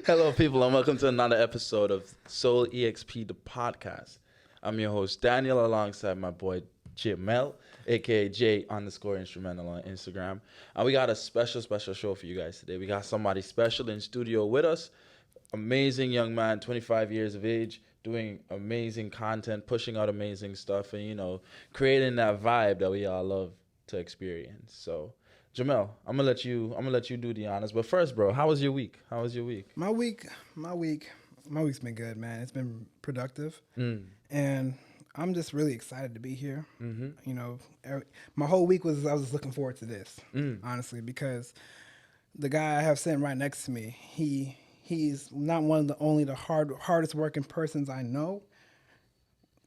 Hello, people, and welcome to another episode of Soul Exp The Podcast. I'm your host, Daniel, alongside my boy, Jamell, a.k.a. J_instrumental on Instagram. And we got a special show for you guys today. We got somebody special in studio with us. Amazing young man, 25 years of age, doing amazing content, pushing out amazing stuff, and, you know, creating that vibe that we all love to experience. So, Jamell, I'm gonna let you do the honors. But first, bro, how was your week? My week's been good, man. It's been productive, and I'm just really excited to be here. Mm-hmm. You know, my whole week I was looking forward to this, honestly, because the guy I have sitting right next to me, he's not only the hardest working persons I know.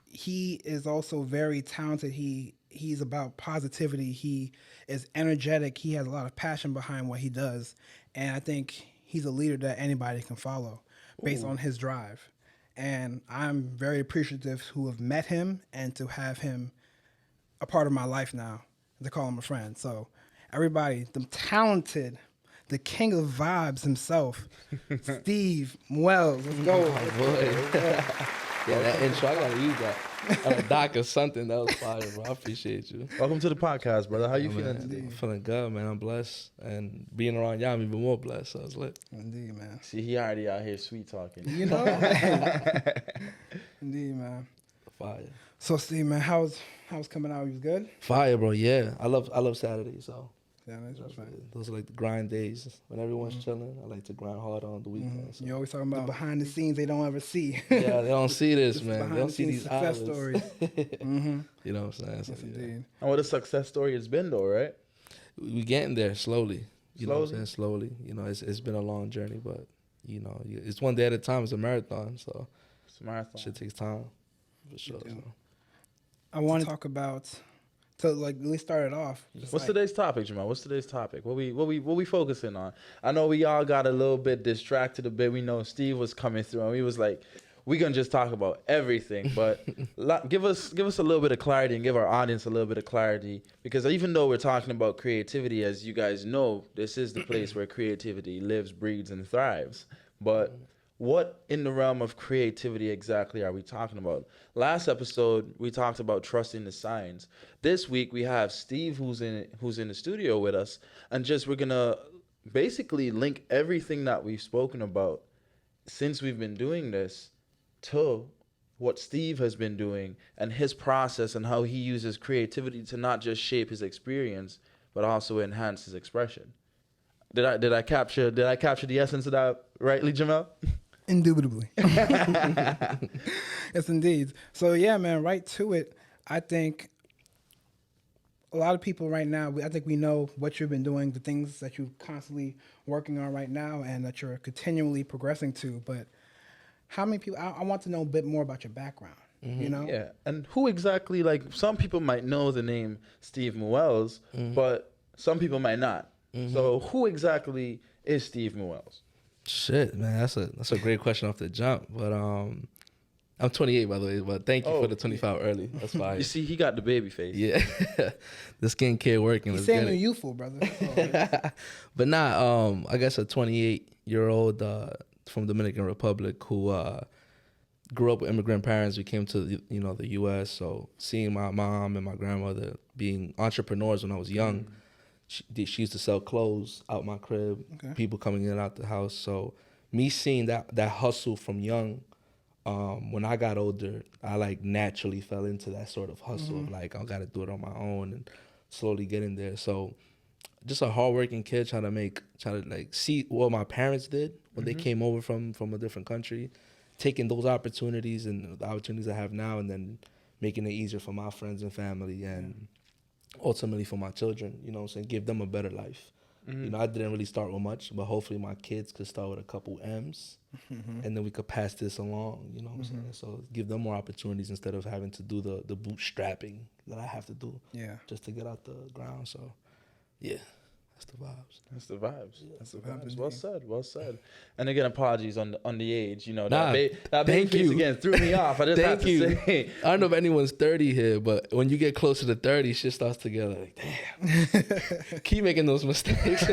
He is also very talented. He's about positivity. He is energetic. He has a lot of passion behind what he does. And I think he's a leader that anybody can follow based on his drive. And I'm very appreciative to have met him and to have him a part of my life now, to call him a friend. So everybody, the talented, the king of vibes himself, Steve Muela. Let's go. Oh, boy. Yeah, that intro, I gotta use that on a doc or something. That was fire, bro. I appreciate you. Welcome to the podcast, brother. How you feeling man, today? I'm feeling good, man. I'm blessed. And being around y'all, I'm even more blessed. So it's lit. Indeed, man. See, he already out here sweet talking. You know? Indeed, man. Fire. So, Steve, man, how's coming out? You was good? Fire, bro. Yeah. I love Saturdays, so. Yeah, that's right. Those are like the grind days. When everyone's chilling, I like to grind hard on the weekend. So. You're always talking about behind the scenes they don't ever see. Yeah, they don't see this, man. They don't see these success hours. stories. You know what I'm saying? So, Yes, indeed. And what a success story it's been, though, right? We getting there slowly. You know what I'm Slowly? saying? Slowly. You know, it's been a long journey, but, you know, it's one day at a time. It's a marathon, so It's a marathon. shit takes time, for sure. do. So. I want to talk about, to like really start it off. What's today's topic, Jamell? What's today's topic? What we focusing on? I know we all got a little bit distracted a bit. We know Steve was coming through, and we was like, we gonna just talk about everything. But give us a little bit of clarity and give our audience a little bit of clarity, because even though we're talking about creativity, as you guys know, this is the place where creativity lives, breathes, and thrives. But what in the realm of creativity exactly are we talking about? Last episode, we talked about trusting the signs. This week, we have Steve who's in the studio with us, and we're going to basically link everything that we've spoken about since we've been doing this to what Steve has been doing and his process and how he uses creativity to not just shape his experience, but also enhance his expression. Did I capture the essence of that rightly, Jamell? Indubitably. Yes, indeed. So, yeah, man, right to it. I think a lot of people right now, I think we know what you've been doing, the things that you're constantly working on right now and that you're continually progressing to. But how many people, I want to know a bit more about your background, you know? Yeah, and who exactly, like, some people might know the name Steve Muelz, but some people might not. So who exactly is Steve Muelz? Shit, man, that's a great question off the jump. But I'm 28, by the way, but thank you for the 25 early. That's fine. You see, he got the baby face. Yeah. The skincare working. He's Let's saying get you're it. youthful, brother. So, But nah, I guess a 28-year-old from Dominican Republic who grew up with immigrant parents. We came to the U.S. So seeing my mom and my grandmother being entrepreneurs when I was young, she used to sell clothes out my crib. Okay. People coming in and out the house. So me seeing that hustle from young. When I got older, I like naturally fell into that sort of hustle of like, I gotta do it on my own and slowly get in there. So just a hardworking kid trying to like see what my parents did when they came over from a different country, taking those opportunities and the opportunities I have now and then making it easier for my friends and family and ultimately for my children, you know what I'm saying, give them a better life. You know, I didn't really start with much, but hopefully my kids could start with a couple M's and then we could pass this along, you know what I'm saying? So give them more opportunities instead of having to do the bootstrapping that I have to do yeah. just to get out the ground. So, yeah, That's the vibes. That's the vibes vibes. Well indeed. said. Well said. And again, apologies on the age. You know, Nah, that thank baby face you. again threw me off. I just have Thank to you. say. I don't know if anyone's 30 here, but when you get closer to 30, shit starts to get like, damn. Keep making those mistakes.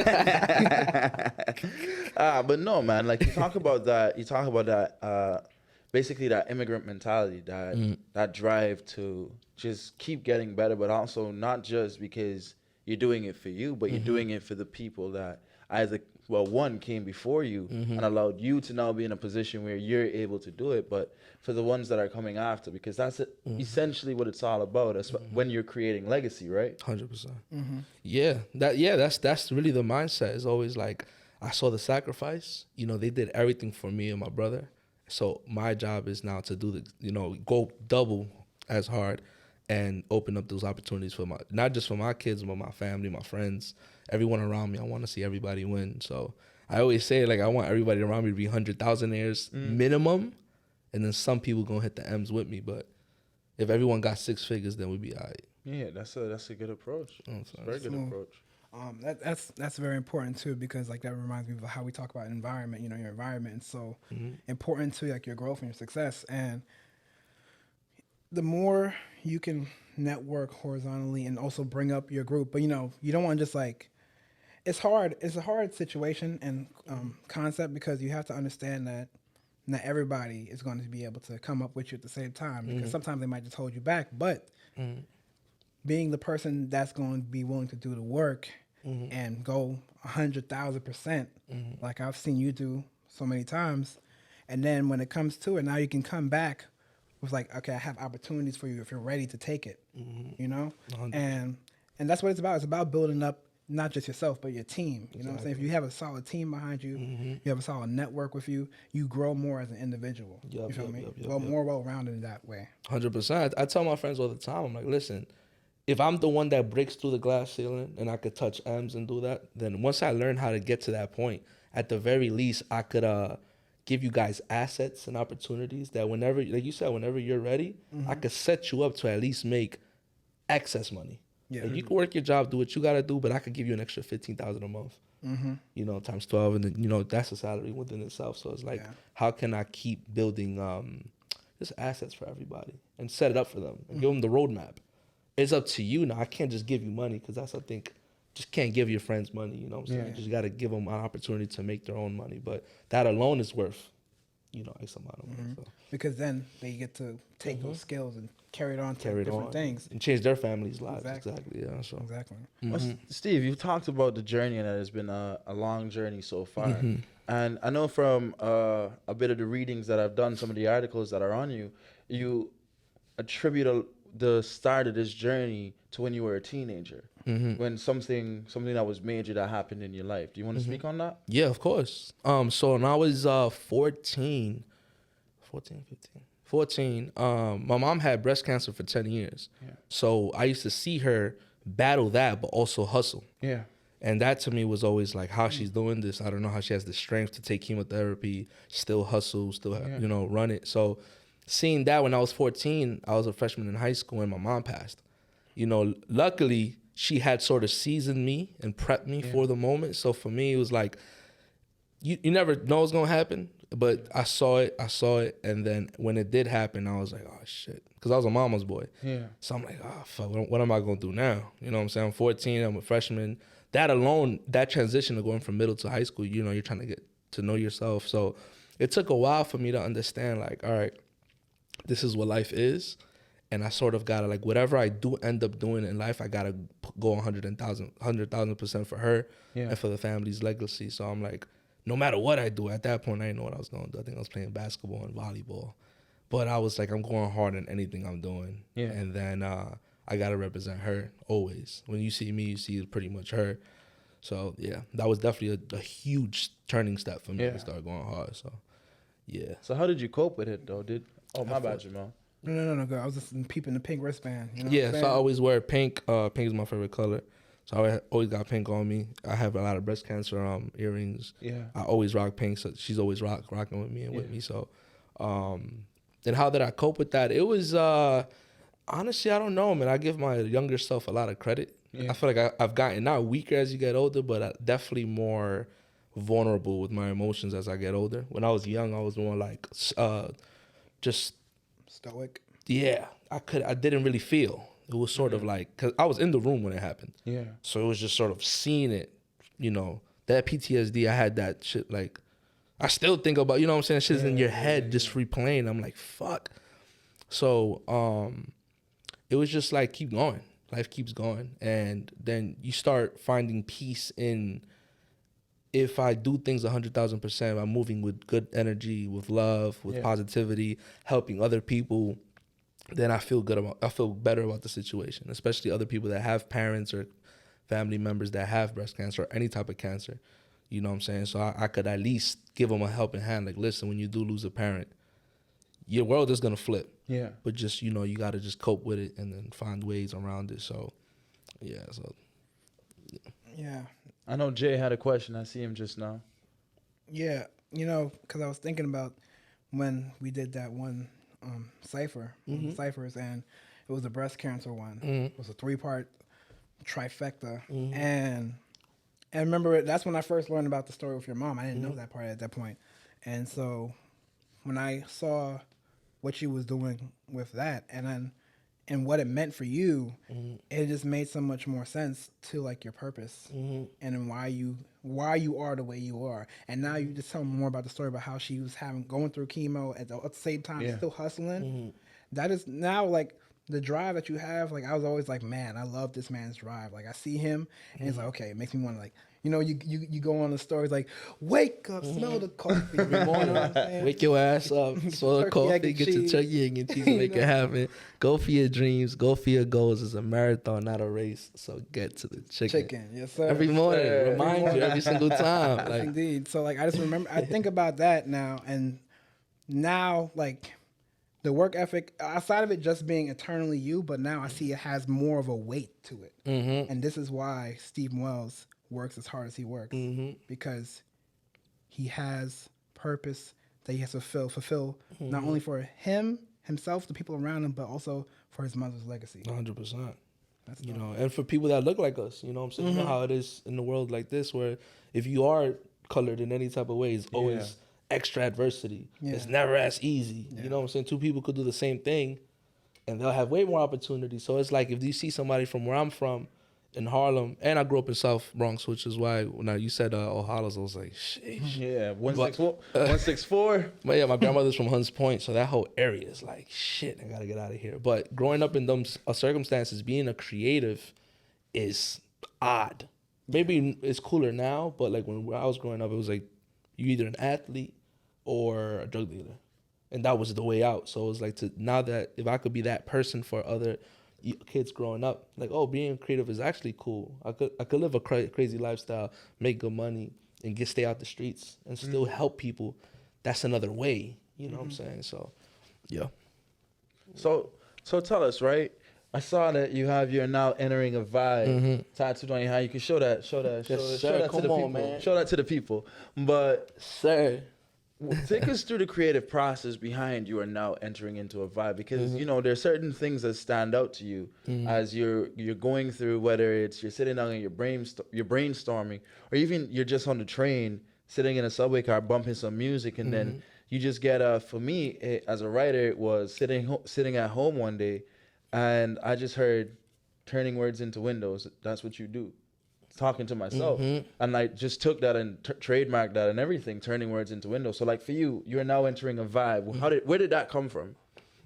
But no, man. Like you talk about that. You talk about that. Basically, that immigrant mentality, that drive to just keep getting better, but also not just because you're doing it for you, but you're doing it for the people that either, well, one came before you and allowed you to now be in a position where you're able to do it, but for the ones that are coming after, because that's essentially what it's all about when you're creating legacy, right? 100%. That's really the mindset. It's always like, I saw the sacrifice. You know, they did everything for me and my brother. So my job is now to do go double as hard and open up those opportunities for not just for my kids, but my family, my friends, everyone around me. I want to see everybody win. So I always say, like, I want everybody around me to be 100,000-aires minimum. And then some people going to hit the M's with me. But if everyone got 6 figures, then we'd be all right. Yeah, that's a good approach. It's a very good approach. That's very important too, because like that reminds me of how we talk about environment. You know, your environment is so important to like your growth and your success. And the more you can network horizontally and also bring up your group, but you know, you don't want to just like, it's hard. It's a hard situation and concept, because you have to understand that not everybody is going to be able to come up with you at the same time, because sometimes they might just hold you back. But being the person that's going to be willing to do the work and go 100,000%, like I've seen you do so many times, and then when it comes to it, now you can come back with like, okay, I have opportunities for you if you're ready to take it, you know, 100%. And that's what it's about. It's about building up not just yourself, but your team. You know what I'm saying? If you have a solid team behind you, you have a solid network with you, you grow more as an individual. You feel me? More well-rounded in that way. 100%. I tell my friends all the time, I'm like, listen, if I'm the one that breaks through the glass ceiling and I could touch M's and do that, then once I learn how to get to that point, at the very least, I could give you guys assets and opportunities that whenever, like you said, whenever you're ready, I could set you up to at least make excess money. Yeah. Like you can work your job, do what you got to do, but I could give you an extra $15,000 a month, you know, times 12. And then, you know, that's a salary within itself. So it's like, how can I keep building just assets for everybody and set it up for them and give them the roadmap? It's up to you now. I can't just give you money, because that's, I think, just can't give your friends money. You know what I'm saying? You just got to give them an opportunity to make their own money. But that alone is worth, you know, X amount of money. So. Because then they get to take those skills and carry it on to different things. And change their families' lives. Exactly. Yeah. So. Exactly. Well, Steve, you've talked about the journey, and it has been a long journey so far. And I know from a bit of the readings that I've done, some of the articles that are on you, you attribute the start of this journey to when you were a teenager, when something that was major that happened in your life. Do you want to speak on that? Yeah, of course. So when I was 14, my mom had breast cancer for 10 years. Yeah. So I used to see her battle that, but also hustle. Yeah. And that to me was always like, how she's doing this. I don't know how she has the strength to take chemotherapy, still hustle, still, you know, run it. So seeing that when I was 14, I was a freshman in high school and my mom passed. You know, luckily, she had sort of seasoned me and prepped me for the moment. So for me, it was like, you never know what's going to happen. But I saw it. And then when it did happen, I was like, oh, shit. Because I was a mama's boy. Yeah. So I'm like, oh, fuck, what am I going to do now? You know what I'm saying? I'm 14, I'm a freshman. That alone, that transition of going from middle to high school, you know, you're trying to get to know yourself. So it took a while for me to understand, like, all right, this is what life is. And I sort of got to, like, whatever I do end up doing in life, I got to go 100,000% for her and for the family's legacy. So I'm like, no matter what I do, at that point, I didn't know what I was going to do. I think I was playing basketball and volleyball. But I was like, I'm going hard in anything I'm doing. Yeah. And then I got to represent her always. When you see me, you see pretty much her. So, yeah, that was definitely a huge turning step for me to start going hard. So, yeah. So how did you cope with it, though? Oh, my bad, Jamell. No, girl. I was just peeping the pink wristband. You know yeah, so I always wear pink. Pink is my favorite color. So I always got pink on me. I have a lot of breast cancer earrings. Yeah. I always rock pink, so she's always rocking with me and with me. So, and how did I cope with that? It was, honestly, I don't know, man. I give my younger self a lot of credit. I feel like I've gotten not weaker as you get older, but definitely more vulnerable with my emotions as I get older. When I was young, I was more like just Stoic. yeah. I didn't really feel. It was sort of like, cause I was in the room when it happened. Yeah. So it was just sort of seeing it, you know, that PTSD. I had that shit. Like, I still think about, you know what I'm saying? Shit's in your head, just replaying. I'm like, fuck. So, it was just like, keep going. Life keeps going. And then you start finding peace in, if I do things 100,000%, I'm moving with good energy, with love, with positivity, helping other people, then I feel better about the situation, especially other people that have parents or family members that have breast cancer or any type of cancer. You know what I'm saying? So I could at least give them a helping hand. Like, listen, when you do lose a parent, your world is going to flip. Yeah. But just, you know, you got to just cope with it and then find ways around it. So, yeah. Yeah. I know Jay had a question. I see him just now. Yeah. You know, because I was thinking about when we did that one cipher, ciphers, and it was a breast cancer one. It was a 3-part trifecta. And remember, that's when I first learned about the story with your mom. I didn't know that part at that point. And so when I saw what she was doing with that and what it meant for you, it just made so much more sense to like your purpose and why you are the way you are. And now you just tell me more about the story about how she was going through chemo at the same time, still hustling. That is now like the drive that you have. Like, I was always like, man, I love this man's drive. Like, I see him and it's like, okay, it makes me want to, like, you know, you go on the stories like, wake up, smell the coffee every morning. Wake your ass up, smell the coffee, get your turkey, egg, and cheese, and make it happen. Go for your dreams, go for your goals. It's a marathon, not a race. So get to the chicken. Yes, sir. Every morning, remind you every single time. Like, indeed. So, like, I just remember, I think about that now, and now, like, the work ethic, outside of it just being eternally you, but now I see it has more of a weight to it. And this is why Steve Muelz works as hard as he works, because he has purpose that he has to fulfill not only for himself, the people around him, but also for his mother's legacy. 100%. You know, and for people that look like us, you know what I'm saying? You know how it is in the world like this, where if you are colored in any type of way, it's always extra adversity. It's never as easy. You know what I'm saying? Two people could do the same thing and they'll have way more opportunity. So it's like, if you see somebody from where I'm from, in Harlem, and I grew up in South Bronx, which is why when you said O'Hallows, I was like, sheesh. Yeah, 164. But yeah, my grandmother's from Hunts Point, so that whole area is like, shit, I gotta get out of here. But growing up in those circumstances, being a creative is odd. Maybe it's cooler now, but like when I was growing up, it was like, you either an athlete or a drug dealer. And that was the way out. So it was like, now that if I could be that person for other kids growing up, like, oh, being creative is actually cool. I could live a crazy lifestyle, make good money, and stay out the streets and still help people. That's another way. You know what I'm saying? So, yeah. So tell us, right? I saw that you're now entering a vibe tattooed on your hand. You can show that show that to the people. Man. Show that to the people. But sir, take us through the creative process behind you are now entering into a vibe, because you know there's certain things that stand out to you as you're going through, whether it's you're sitting down and you're brainstorming, or even you're just on the train sitting in a subway car bumping some music, and then you just get for me as a writer, it was sitting at home one day, and I just heard turning words into windows. That's what you do. Talking to myself, and I just took that and trademarked that and everything, turning words into windows. So like for you, you're now entering a vibe. Where did that come from?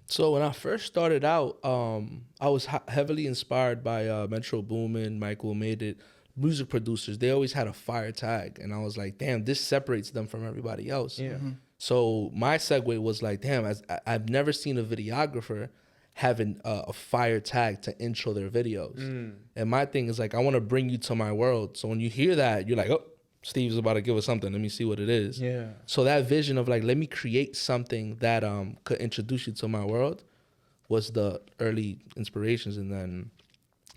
So when I first started out, I was heavily inspired by Metro Boomin, Michael Made It, music producers. They always had a fire tag, and I was like, damn, this separates them from everybody else. Yeah. So my segue was like, damn, I've never seen a videographer having a fire tag to intro their videos. And my thing is like, I want to bring you to my world. So when you hear that, you're like, oh, Steve's about to give us something. Let me see what it is. Yeah. So that vision of like, let me create something that could introduce you to my world was the early inspirations. And then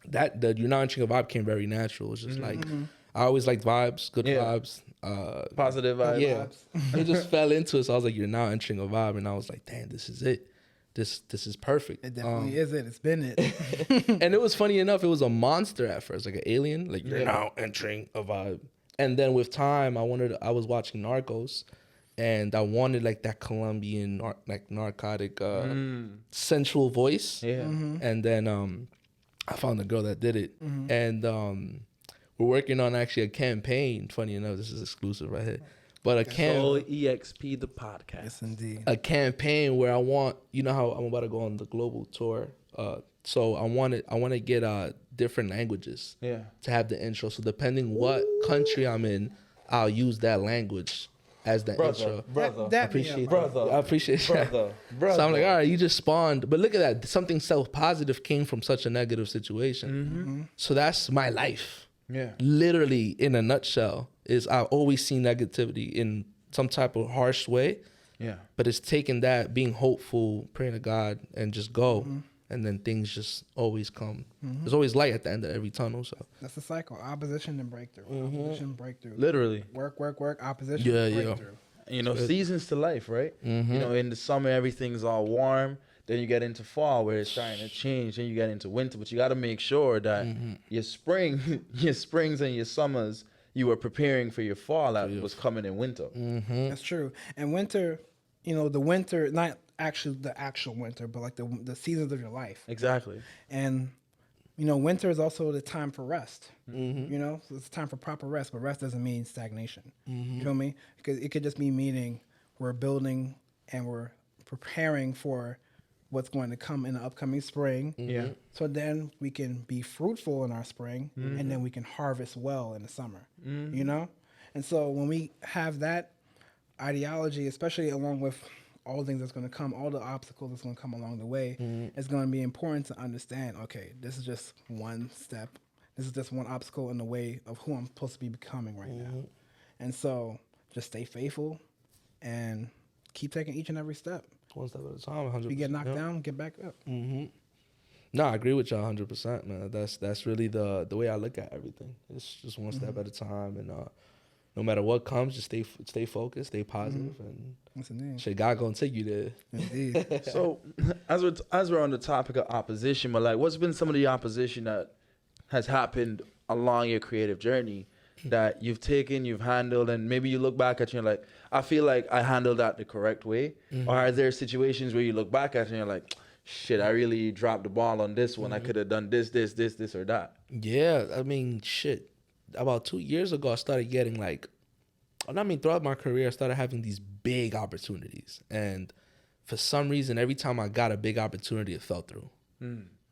the You're Now Entering a Vibe came very natural. It's just like, I always liked vibes, good vibes. Positive vibes. Yeah. It just fell into it. So I was like, you're now entering a vibe. And I was like, damn, this is it. this is perfect. It definitely is it. It's been it. And it was funny enough, it was a monster at first, like an alien, like you're now entering a vibe. And then with time, I was watching Narcos, and I wanted like that Colombian like narcotic sensual voice. Yeah. And then I found a girl that did it. And we're working on actually a campaign. Funny enough, this is exclusive right here. But Soul Exp The Podcast. Yes, indeed. A campaign where I want, you know how I'm about to go on the global tour. So I want to get different languages to have the intro. So depending what country I'm in, I'll use that language as the intro. Brother. I appreciate that. Brother. I appreciate that. Brother. So I'm like, all right, you just spawned. But look at that. Something self-positive came from such a negative situation. So that's my life. Yeah. Literally, in a nutshell, is I always see negativity in some type of harsh way. Yeah. But it's taking that, being hopeful, praying to God, and just go. And then things just always come. There's always light at the end of every tunnel. So That's the cycle. Opposition and breakthrough. Opposition, breakthrough. Literally. Work, opposition, breakthrough. You know, seasons to life, right? You know, in the summer, everything's all warm. Then you get into fall where it's starting to change. Then you get into winter. But you got to make sure that your springs and your summers, you were preparing for your fall that was coming in winter. That's true. And winter, you know, the winter, not actually the actual winter, but like the seasons of your life. Exactly. And, you know, winter is also the time for rest. You know, so it's time for proper rest, but rest doesn't mean stagnation. You feel me? Because it could just be meaning we're building and we're preparing for what's going to come in the upcoming spring. Yeah. So then we can be fruitful in our spring and then we can harvest well in the summer, you know? And so when we have that ideology, especially along with all the things that's going to come, all the obstacles that's going to come along the way, it's going to be important to understand, okay, this is just one step. This is just one obstacle in the way of who I'm supposed to be becoming right now. And so just stay faithful and keep taking each and every step. one step at a time, 100%. If you get knocked down, get back up. No, I agree with y'all 100%, man. That's really the way I look at everything. It's just one step at a time, and no matter what comes, just stay focused, stay positive, and shit, God gonna take you there. Indeed. So, as we're on the topic of opposition, but like, what's been some of the opposition that has happened along your creative journey that you've taken, you've handled, and maybe you look back at you and you're like, I feel like I handled that the correct way? Or are there situations where you look back at it and you're like, shit, I really dropped the ball on this one. I could have done this, or that. Yeah, I mean, shit. About 2 years ago, I started getting throughout my career, I started having these big opportunities. And for some reason, every time I got a big opportunity, it fell through.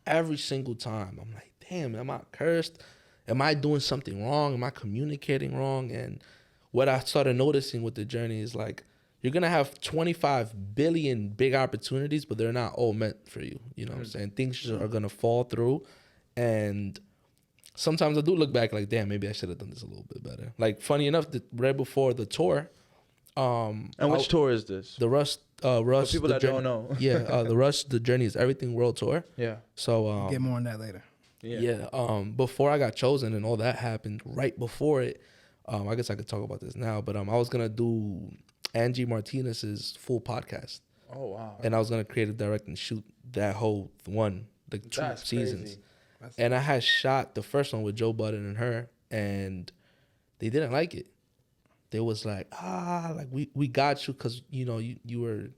Every single time. I'm like, damn, am I cursed? Am I doing something wrong? Am I communicating wrong? And what I started noticing with the journey is like, you're going to have 25 billion big opportunities, but they're not all meant for you. You know what I'm saying? Things just are going to fall through. And sometimes I do look back like, damn, maybe I should have done this a little bit better. Like, funny enough, right before the tour. And which tour is this? The Rush. For people that don't know. The Rush, The Journey is Everything World Tour. Yeah. So get more on that later. Yeah. Before I got chosen and all that happened, right before it, I guess I could talk about this now, but I was gonna do Angie Martinez's full podcast. Oh wow. And I was gonna create, direct, and shoot that whole one, like 2 seasons. And I had shot the first one with Joe Budden and her, and they didn't like it. They was like, like we got you because you know you were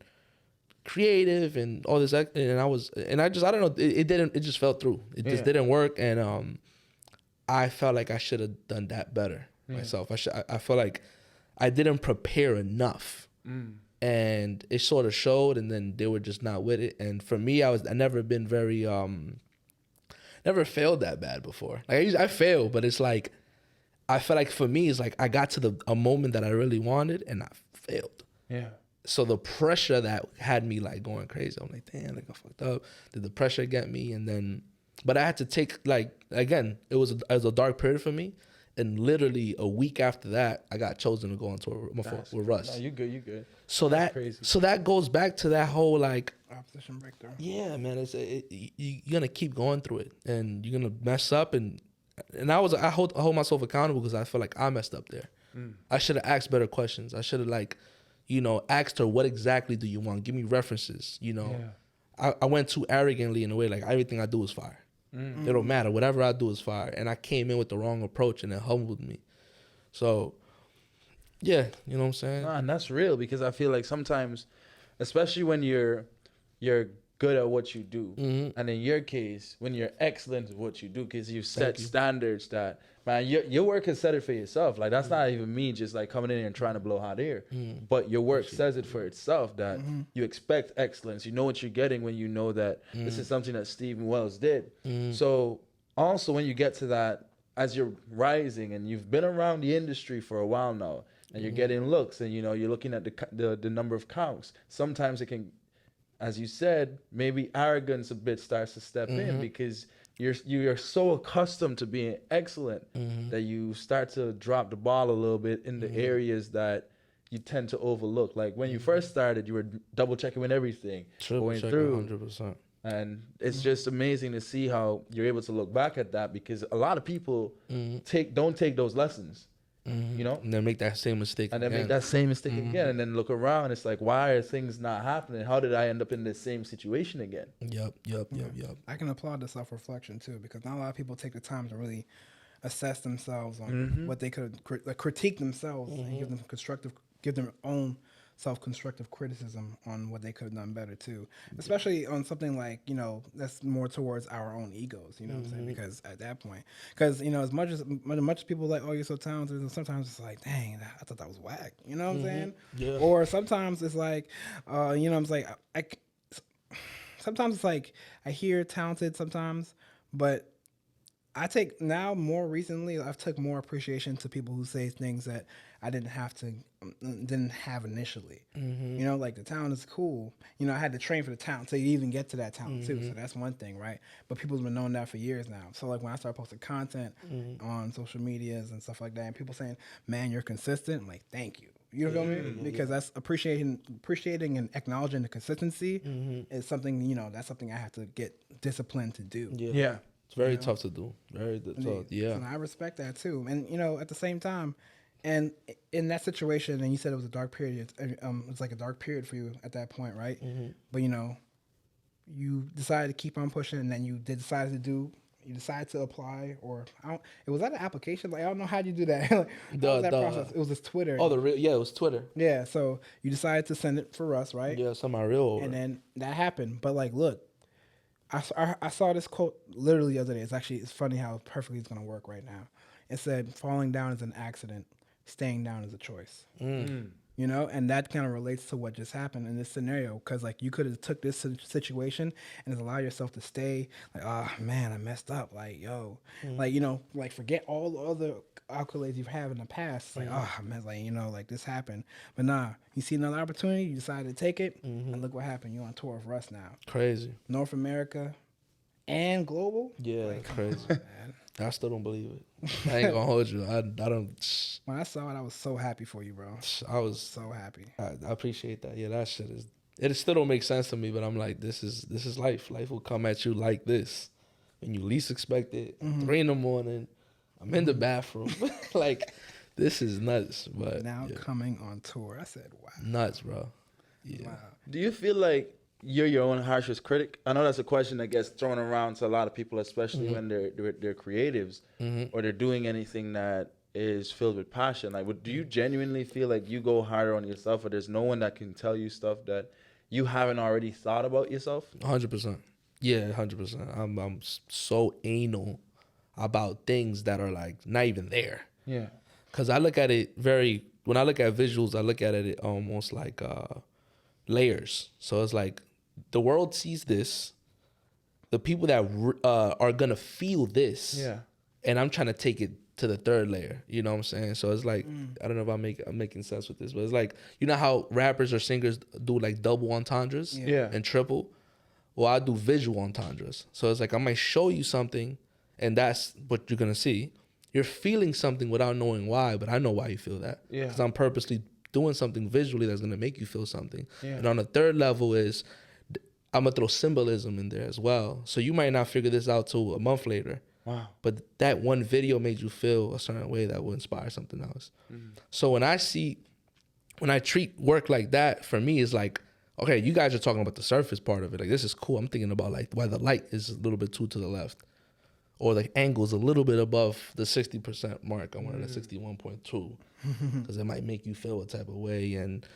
creative and all this, and I don't know, it just fell through. It just didn't work, and I felt like I should have done that better myself. I felt like I didn't prepare enough, and it sort of showed. And then they were just not with it. And for me, I never been very never failed that bad before. Like I failed, but it's like I felt like for me, it's like I got to a moment that I really wanted, and I failed. Yeah. So the pressure that had me like going crazy, I'm like, damn, like I fucked up. Did the pressure get me? And then, but I had to take, like, again, it was a dark period for me. And literally a week after that, I got chosen to go on tour with Russ. No, you good. So that goes back to that whole like opposition breakthrough. Yeah, man, you're gonna keep going through it, and you're gonna mess up, and I hold myself accountable because I feel like I messed up there. I should have asked better questions. I should have asked her, what exactly do you want? Give me references. I went too arrogantly in a way, like everything I do is fire. It don't matter. Whatever I do is fire. And I came in with the wrong approach and it humbled me. So, yeah, you know what I'm saying? Nah, and that's real because I feel like sometimes, especially when you're good at what you do, and in your case, when you're excellent at what you do, because you've set standards that, man, your work has set it for yourself. Like, that's not even me just like coming in here and trying to blow hot air. But your work says it for itself that you expect excellence. You know what you're getting when you know that this is something that Steven Muelz did. So also when you get to that, as you're rising and you've been around the industry for a while now, and you're getting looks, and you know you're looking at the number of counts. Sometimes it can, as you said, maybe arrogance a bit starts to step in because you're so accustomed to being excellent that you start to drop the ball a little bit in the areas that you tend to overlook. Like when you first started, you were double checking with everything, going through 100%. And it's just amazing to see how you're able to look back at that because a lot of people don't take those lessons. You know, and then make that same mistake and then make that same mistake again, and then look around. It's like, why are things not happening? How did I end up in the same situation again? Yep. I can applaud the self-reflection too, because not a lot of people take the time to really assess themselves on what they could critique themselves and give them own self-constructive criticism on what they could have done better too, especially on something like, you know, that's more towards our own egos, you know what I'm saying? Because at that point, because, you know, as much as people like, oh, you're so talented, and sometimes it's like, dang, I thought that was whack, you know what I'm saying? Yeah. Or sometimes it's like, you know, I'm like, sometimes it's like I hear talented sometimes, but I take now more recently, I've took more appreciation to people who say things that I didn't have initially. You know, like the talent is cool. You know, I had to train for the talent to even get to that talent too. So that's one thing, right? But people have been knowing that for years now. So like when I start posting content on social medias and stuff like that, and people saying, "Man, you're consistent," I'm like, "Thank you." You know what I mean? Because that's appreciating and acknowledging the consistency is something, you know, that's something I have to get disciplined to do. Yeah. It's very tough to do. Very tough. Yeah. And I respect that too. And, you know, at the same time, and in that situation, and you said it was a dark period, it's like a dark period for you at that point, right? But, you know, you decided to keep on pushing, and then you decided to apply, or was that an application? Like, I don't know how you do that. Like, what was that process? It was this Twitter. Oh, it was Twitter. Yeah, so you decided to send it for us, right? Yeah, send my reel over. And then that happened. But like, look, I saw this quote literally the other day. It's funny how perfectly it's going to work right now. It said, "Falling down is an accident. Staying down is a choice." You know, and that kind of relates to what just happened in this scenario, because like you could have took this situation and allow yourself to stay like, "Oh man, I messed up." Like, yo, like, you know, like forget all the other accolades you've had in the past. Like, oh man, like, you know, like this happened. But nah, you see another opportunity, you decided to take it, and look what happened. You're on tour for us now. Crazy. North America and global. Yeah, like, crazy. on, man. I still don't believe it. I ain't gonna hold you. I don't. When I saw it, I was so happy for you, bro. I was So happy. I appreciate that. Yeah, that shit is. It still don't make sense to me, but I'm like, this is life. Life will come at you like this, and you least expect it. 3 a.m, I'm in the bathroom. Like, this is nuts. But Now coming on tour, I said, wow. Nuts, bro. Yeah. Wow. Do you feel like you're your own harshest critic? I know that's a question that gets thrown around to a lot of people, especially when they're creatives or they're doing anything that is filled with passion. Like, do you genuinely feel like you go harder on yourself, or there's no one that can tell you stuff that you haven't already thought about yourself? 100%. Yeah, 100%. I'm so anal about things that are like not even there. Yeah. Cause I look at it when I look at visuals, I look at it almost like layers. So it's like the world sees this, the people that are gonna feel this, Yeah. and I'm trying to take it to the third layer. You know what I'm saying? So it's like I don't know if I'm making sense with this, but it's like, you know how rappers or singers do like double entendres and triple. Well, I do visual entendres. So it's like I might show you something, and that's what you're gonna see. You're feeling something without knowing why, but I know why you feel that. Yeah. Because I'm purposely doing something visually that's gonna make you feel something. Yeah. And on the third level is I'm gonna throw symbolism in there as well. So you might not figure this out till a month later. Wow. But that one video made you feel a certain way that will inspire something else. So when I treat work like that, for me, it's like, okay, you guys are talking about the surface part of it. Like, this is cool. I'm thinking about like why the light is a little bit too to the left, or the angle's a little bit above the 60% mark. I wanted at 61.2 because it might make you feel a type of way. And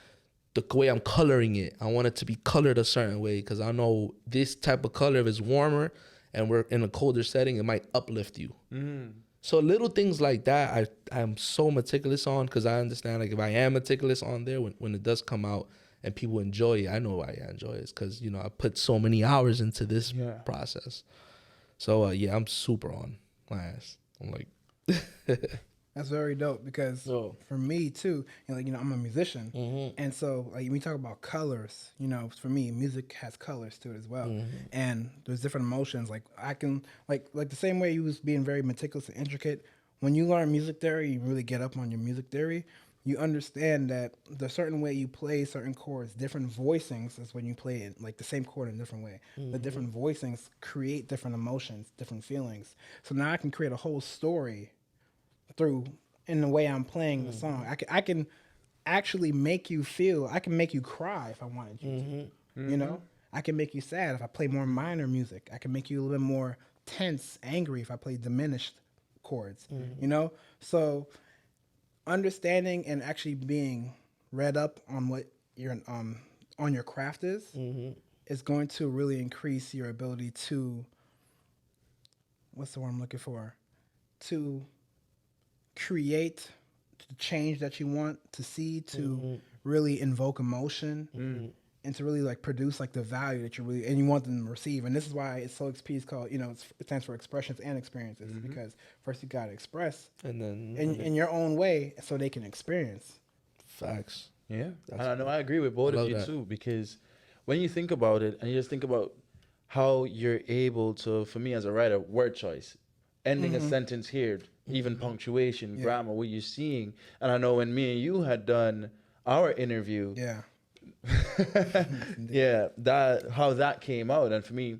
the way I'm coloring it, I want it to be colored a certain way because I know this type of color, if it's warmer and we're in a colder setting, it might uplift you. So little things like that, I'm so meticulous on because I understand, like, if I am meticulous on there, when it does come out and people enjoy it, I know why I enjoy it. It's because, you know, I put so many hours into this process. So, yeah, I'm super on my ass. I'm like... That's very dope because for me too, I'm a musician, and so like when we talk about colors, for me, music has colors to it as well, and there's different emotions. Like I can like the same way you was being very meticulous and intricate. When you learn music theory, you really get up on your music theory. You understand that the certain way you play certain chords, different voicings is when you play it, like the same chord in a different way. The different voicings create different emotions, different feelings. So now I can create a whole story through in the way I'm playing the song. I can actually make you feel. I can make you cry if I wanted you to. I can make you sad if I play more minor music. I can make you a little bit more tense, angry if I play diminished chords. So understanding and actually being read up on what your on your craft is going to really increase your ability to, what's the word I'm looking for, to create the change that you want to see, to really invoke emotion, and to really like produce like the value that you really and you want them to receive. And this is why it's Soul Exp is called, it stands for expressions and experiences, because first you gotta express and then in your own way so they can experience. Facts. Yeah, and I know I agree with both of you too, because when you think about it and you just think about how you're able to, for me as a writer, word choice, ending a sentence here, even punctuation, grammar, what you're seeing. And I know when me and you had done our interview, how that came out. And for me,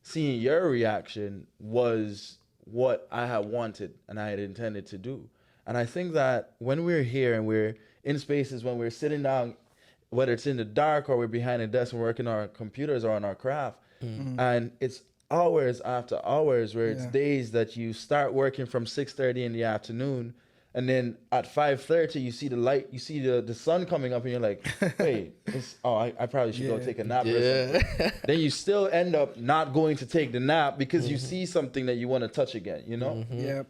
seeing your reaction was what I had wanted and I had intended to do. And I think that when we're here and we're in spaces, when we're sitting down, whether it's in the dark or we're behind a desk and working on our computers or on our craft, and it's hours after hours where it's days that you start working from 6:30 in the afternoon, and then at 5:30 you see the light, you see the sun coming up, and you're like, wait, I probably should go take a nap. Then you still end up not going to take the nap because you see something that you want to touch again,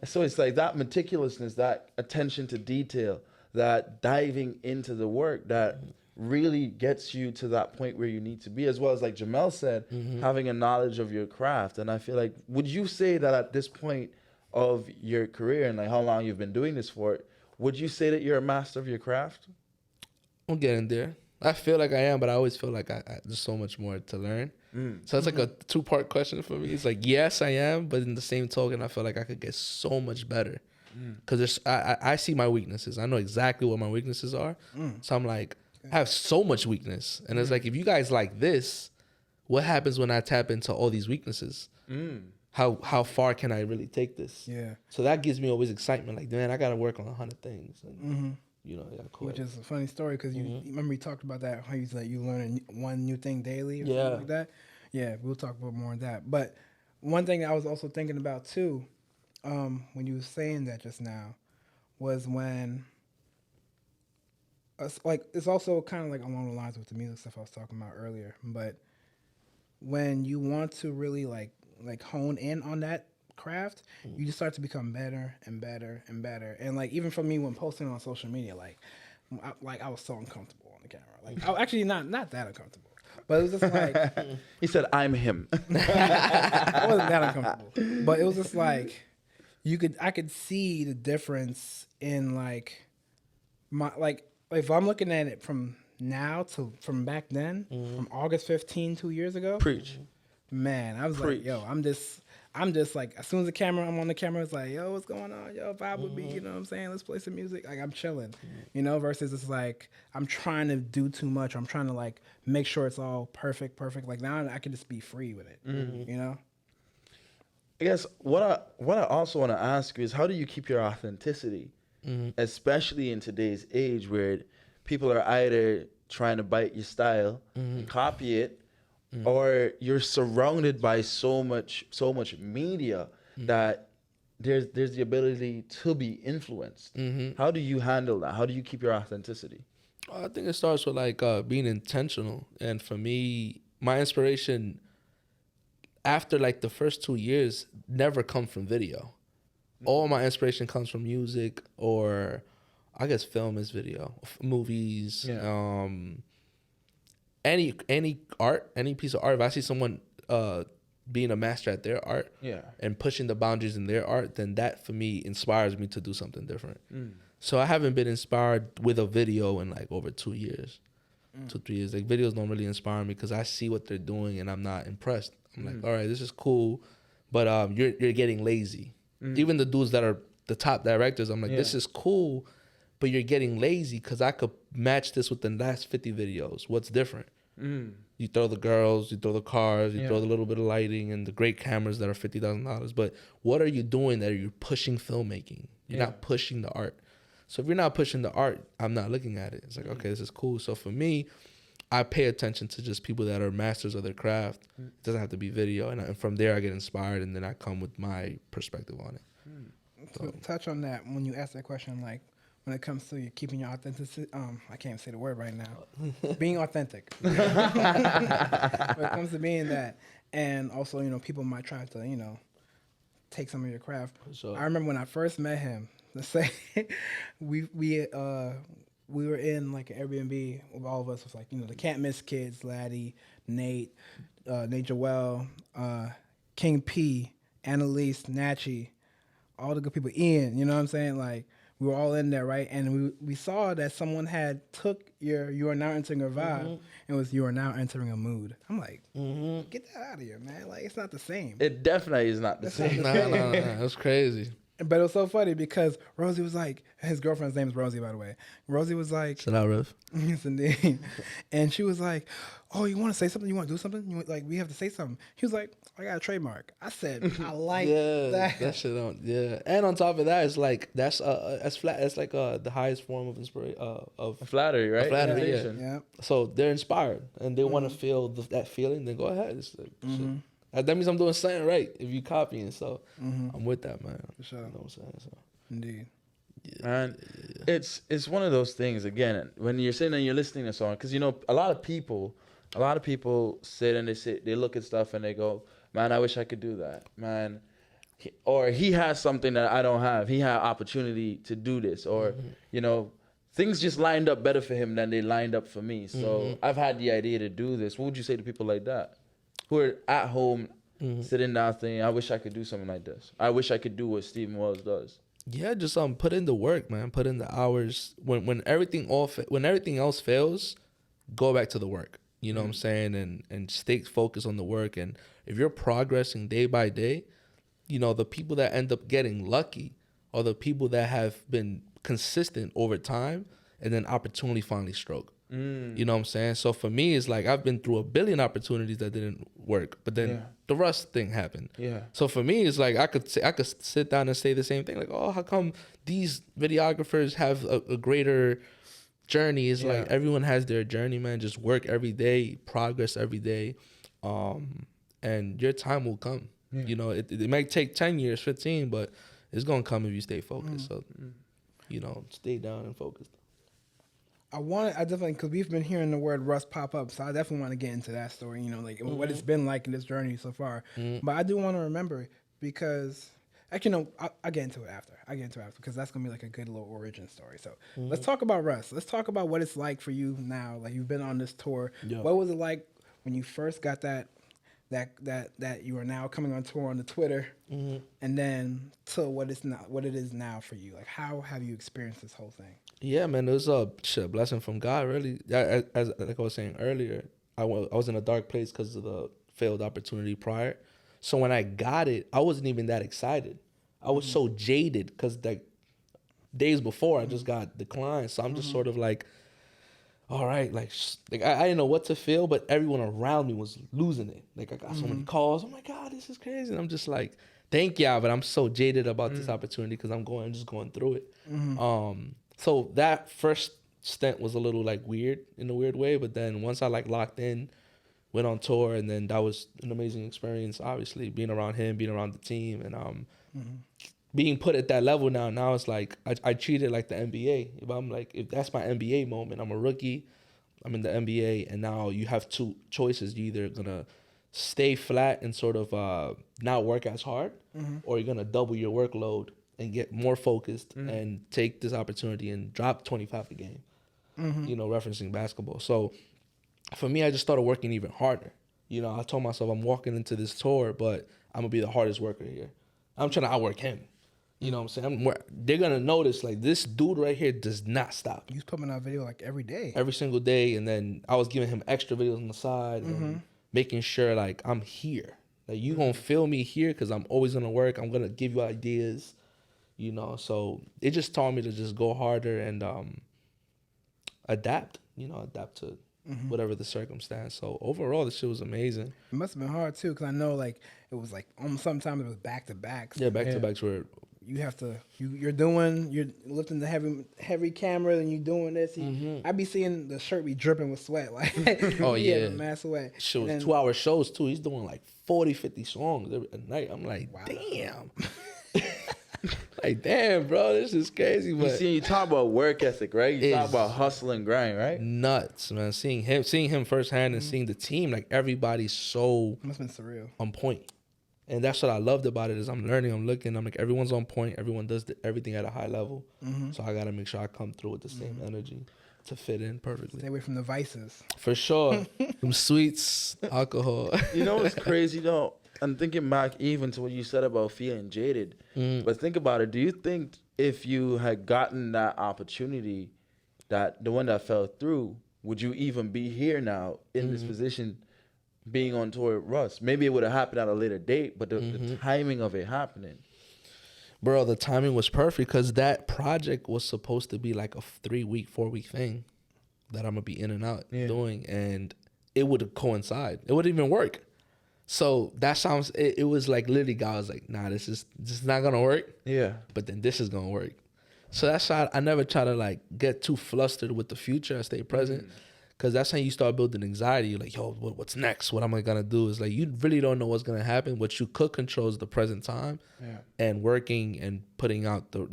So it's like that meticulousness, that attention to detail, that diving into the work that really gets you to that point where you need to be, as well as like Jamell said, having a knowledge of your craft. And I feel like, would you say that at this point of your career and like how long you've been doing this for, would you say that you're a master of your craft? I'm getting there. I feel like I am, but I always feel like there's so much more to learn. So it's like a two-part question for me. It's like, yes, I am, but in the same token, I feel like I could get so much better. Because I see my weaknesses. I know exactly what my weaknesses are. So I'm like, I have so much weakness. And it's like, if you guys like this, what happens when I tap into all these weaknesses? How far can I really take this? Yeah. So that gives me always excitement. Like, man, I got to work on 100 things. And, cool. Which is a funny story because you remember we talked about that, how you said you learn one new thing daily or something like that? Yeah, we'll talk about more on that. But one thing I was also thinking about too, when you were saying that just now, was when... it's also kind of like along the lines with the music stuff I was talking about earlier. But when you want to really like hone in on that craft, you just start to become better and better and better. And like even for me, when posting on social media, I was so uncomfortable on the camera. Like I actually not that uncomfortable, but it was just like he said, "I'm him." I wasn't that uncomfortable, but it was just like I could see the difference in like my if I'm looking at it from now to from back then, from August 15, 2 years ago. Preach. Man, I was like, yo, I'm just like, as soon as I'm on the camera, it's like, yo, what's going on? Yo, vibe with me, you know what I'm saying? Let's play some music. Like, I'm chilling, versus it's like, I'm trying to do too much. I'm trying to like make sure it's all perfect. Like now I can just be free with it, I guess what I also want to ask you is, how do you keep your authenticity? Especially in today's age where people are either trying to bite your style and copy it, or you're surrounded by so much media that there's the ability to be influenced. How do you handle that? How do you keep your authenticity? I think it starts with like being intentional. And for me, my inspiration after like the first 2 years never come from video. All my inspiration comes from music, or I guess film is video, movies, any art, any piece of art. If I see someone being a master at their art and pushing the boundaries in their art, then that for me inspires me to do something different. So I haven't been inspired with a video in like over 2 years, 2-3 years. Like videos don't really inspire me because I see what they're doing and I'm not impressed. I'm like, all right, this is cool, but you're getting lazy. Even the dudes that are the top directors, I'm like, this is cool, but you're getting lazy because I could match this with the last 50 videos. What's different? You throw the girls, you throw the cars, you throw the little bit of lighting and the great cameras that are $50,000. But what are you doing that you're pushing filmmaking? You're not pushing the art. So if you're not pushing the art, I'm not looking at it. It's like, okay, this is cool. So for me, I pay attention to just people that are masters of their craft. It doesn't have to be video. And from there, I get inspired, and then I come with my perspective on it. So touch on that when you ask that question, like when it comes to you keeping your authenticity. I can't even say the word right now. Being authentic. When it comes to being that, and also, you know, people might try to, you know, take some of your craft. Sure. I remember when I first met him. Let's say we were in like an Airbnb with all of us. It was like, you know, the Can't Miss kids, Laddie, Nate Joel, King P, Annalise, Natchy, all the good people, Ian, you know what I'm saying? Like, we were all in there, right? And we saw that someone had took You Are Now Entering a Vibe and was You Are Now Entering a Mood. I'm like, get that out of here, man. Like, it's not the same. It definitely is not the same. No, that's crazy. But it was so funny because Rosie was like, his girlfriend's name is Rosie, by the way. Rosie was like, Shout out, Rev. yes, indeed. And she was like, oh, you want to say something? You want to do something? Like, we have to say something. He was like, I got a trademark. I said, I like that. That shit on. Yeah, and on top of that, it's like that's flat. It's like the highest form of inspiration of Flattery, right? Flattery, Yeah. So they're inspired and they want to feel that feeling. Then go ahead. It's like, shit. That means I'm doing something right if you copying. So I'm with that, man. For sure. You know what I'm saying? So. Indeed. Yeah. And it's one of those things, again, when you're sitting and you're listening to song, because, you know, a lot of people sit and they look at stuff and they go, man, I wish I could do that, man. Or he has something that I don't have. He had opportunity to do this, or you know, things just lined up better for him than they lined up for me. So I've had the idea to do this. What would you say to people like that, who are at home sitting down thinking, I wish I could do something like this. I wish I could do what Steven Muelz does. Yeah, just put in the work, man. Put in the hours. When everything else fails, go back to the work. You know what I'm saying? And stay focused on the work. And if you're progressing day by day, you know, the people that end up getting lucky are the people that have been consistent over time and then opportunity finally struck. You know what I'm saying? So for me, it's like I've been through a billion opportunities that didn't work, but then the Russ thing happened. Yeah. So for me, it's like I could sit down and say the same thing, like, oh, how come these videographers have a greater journey? Is like everyone has their journey, man. Just work every day, progress every day, and your time will come. You know, it might take 10 years, 15, but it's gonna come if you stay focused. So, you know, stay down and focused. I definitely, because we've been hearing the word Russ pop up, so I definitely want to get into that story, you know, like what it's been like in this journey so far. But I do want to remember, because actually, no, I'll get into it after. Because that's going to be like a good little origin story. So let's talk about Russ. Let's talk about what it's like for you now. Like, you've been on this tour. Yeah. What was it like when you first got that you are now coming on tour on the Twitter, and then to what it is now for you? Like, how have you experienced this whole thing? Yeah, man, it was a blessing from God, really. As like I was saying earlier, I was in a dark place because of the failed opportunity prior. So when I got it, I wasn't even that excited. I was so jaded because like days before I just got declined. So I'm just sort of like, all right, like I didn't know what to feel, but everyone around me was losing it. Like, I got so many calls. Oh my God, this is crazy. And I'm just like, thank y'all, but I'm so jaded about this opportunity because I'm just going through it. So that first stint was a little like weird in a weird way, but then once I like locked in, went on tour, and then that was an amazing experience. Obviously, being around him, being around the team, and being put at that level now. Now it's like I treat it like the NBA. If that's my NBA moment, I'm a rookie, I'm in the NBA, and now you have two choices. You're either gonna stay flat and sort of not work as hard, or you're gonna double your workload and get more focused and take this opportunity and drop 25 a game. You know, referencing basketball. So for me, I just started working even harder. You know, I told myself I'm walking into this tour, but I'm gonna be the hardest worker here. I'm trying to outwork him. You know what I'm saying? They're gonna notice like this dude right here does not stop. You was pumping out video like every day. Every single day, and then I was giving him extra videos on the side and making sure like I'm here. Like you gonna feel me here because I'm always gonna work. I'm gonna give you ideas. You know, so it just taught me to just go harder and adapt. You know, adapt to whatever the circumstance. So overall, this shit was amazing. It must have been hard too, because I know like it was like sometimes it was back to backs. Yeah, back to backs were. You have to you're lifting the heavy camera and you doing this. I be seeing the shirt be dripping with sweat. Like oh yeah, mad sweat. Shit was 2-hour shows too. He's doing like 40, 50 songs every night. I'm like, wow. Damn. Like, damn, bro, this is crazy. But you talk about work ethic, right? You talk about hustle and grind, right? Nuts, man. Seeing him firsthand and seeing the team, like everybody's so must have been surreal. On point. And that's what I loved about it is I'm learning, I'm looking, I'm like, everyone's on point. Everyone does everything at a high level. So I got to make sure I come through with the same energy to fit in perfectly. Stay away from the vices. For sure. Them sweets, alcohol. You know what's crazy, though? I'm thinking back even to what you said about feeling jaded. But think about it. Do you think if you had gotten that opportunity, that the one that fell through, would you even be here now in this position being on tour with Russ? Maybe it would have happened at a later date, but the timing of it happening. Bro, the timing was perfect because that project was supposed to be like a 4-week thing that I'm going to be in and out doing. And it would coincide. It wouldn't even work. So that sounds, it was like literally God was like, nah, this is not going to work. Yeah. But then this is going to work. So that's how I never try to like get too flustered with the future. I stay present. Because that's how you start building anxiety. You're like, yo, what's next? What am I going to do? It's like you really don't know what's going to happen. What you could control is the present time and working and putting out the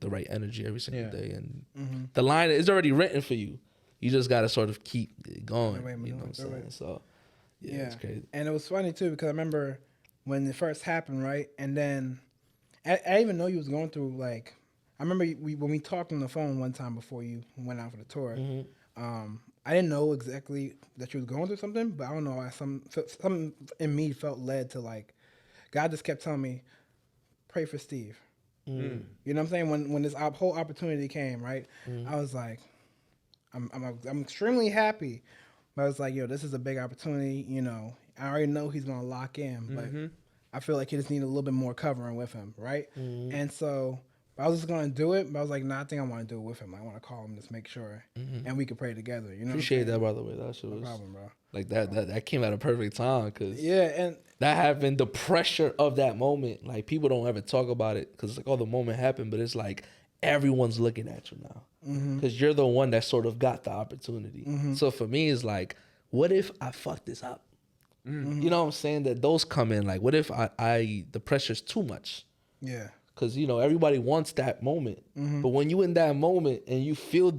right energy every single day. And the line is already written for you. You just got to sort of keep it going. You know what I'm saying? So, yeah, it's crazy. And it was funny, too, because I remember when it first happened, right? And then I didn't even know you was going through, like, I remember when we talked on the phone one time before you went out for the tour, I didn't know exactly that you was going through something, but I don't know why something in me felt led to like, God just kept telling me, pray for Steve. You know what I'm saying? When this whole opportunity came, right? I was like, I'm extremely happy, but I was like, yo, this is a big opportunity. You know, I already know he's gonna lock in, but I feel like he just needed a little bit more covering with him, right? And so I was just gonna do it, but I was like, nah, I think I want to do it with him. I want to call him, just make sure, and we could pray together. You know, appreciate that, by the way. That shit was no problem, bro. Like that came at a perfect time, cause and that happened. The pressure of that moment, like people don't ever talk about it, cause it's like, oh, the moment happened, but it's like everyone's looking at you now, cause you're the one that sort of got the opportunity. So for me, it's like, what if I fuck this up? You know what I'm saying? That those come in like, what if the pressure's too much? Yeah. Because, you know, everybody wants that moment. But when you in that moment and you feel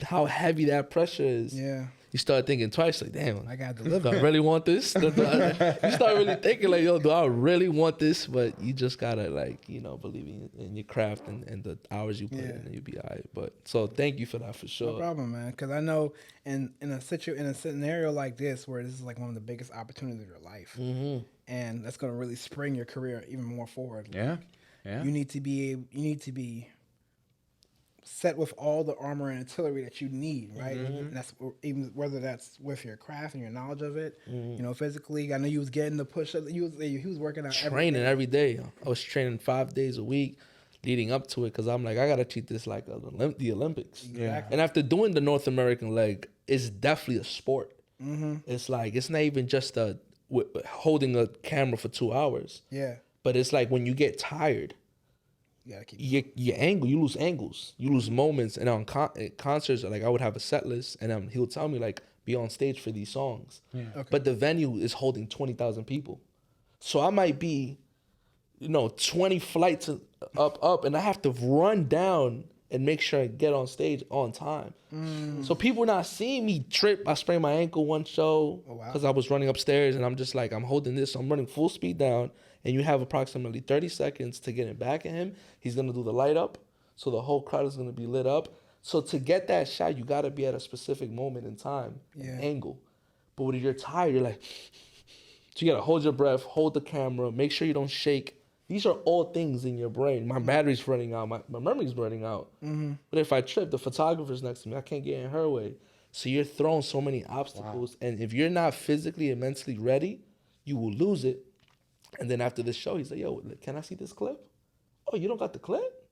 how heavy that pressure is, you start thinking twice, like, damn, I got to deliver. Do I really want this? You start really thinking, like, yo, do I really want this? But you just got to, like, you know, believe in your craft and the hours you put in, and you'll be all right. But so thank you for that, for sure. No problem, man. Because I know in a scenario like this, where this is like one of the biggest opportunities of your life, and that's going to really spring your career even more forward. Yeah. You need to be set with all the armor and artillery that you need, right? And that's even whether that's with your craft and your knowledge of it. You know, physically. I know you was getting the push up. He was working out training every day. I was training 5 days a week leading up to it because I'm like, I gotta treat this like the Olympics. Exactly. And after doing the North American leg, it's definitely a sport. It's like it's not even just holding a camera for 2 hours. Yeah. But it's like when you get tired, You gotta keep. You lose angles, you lose moments, and on concerts, like I would have a set list, and he would tell me like be on stage for these songs, Okay. but the venue is holding 20,000 people, so I might be, 20 flights up, and I have to run down and make sure I get on stage on time. So people not seeing me trip. I sprained my ankle one show because I was running upstairs, and I'm just like, I'm holding this. So I'm running full speed down, and you have approximately 30 seconds to get it back at him. He's going to do the light up, so the whole crowd is going to be lit up. So to get that shot, you got to be at a specific moment in time, angle. But when you're tired, you're like, so you got to hold your breath, hold the camera, make sure you don't shake. These are all things in your brain. My battery's running out. My memory's running out. But if I trip, the photographer's next to me. I can't get in her way. So you're throwing so many obstacles. And if you're not physically and mentally ready, you will lose it. And then after the show, he's like, yo, can I see this clip? Oh, you don't got the clip?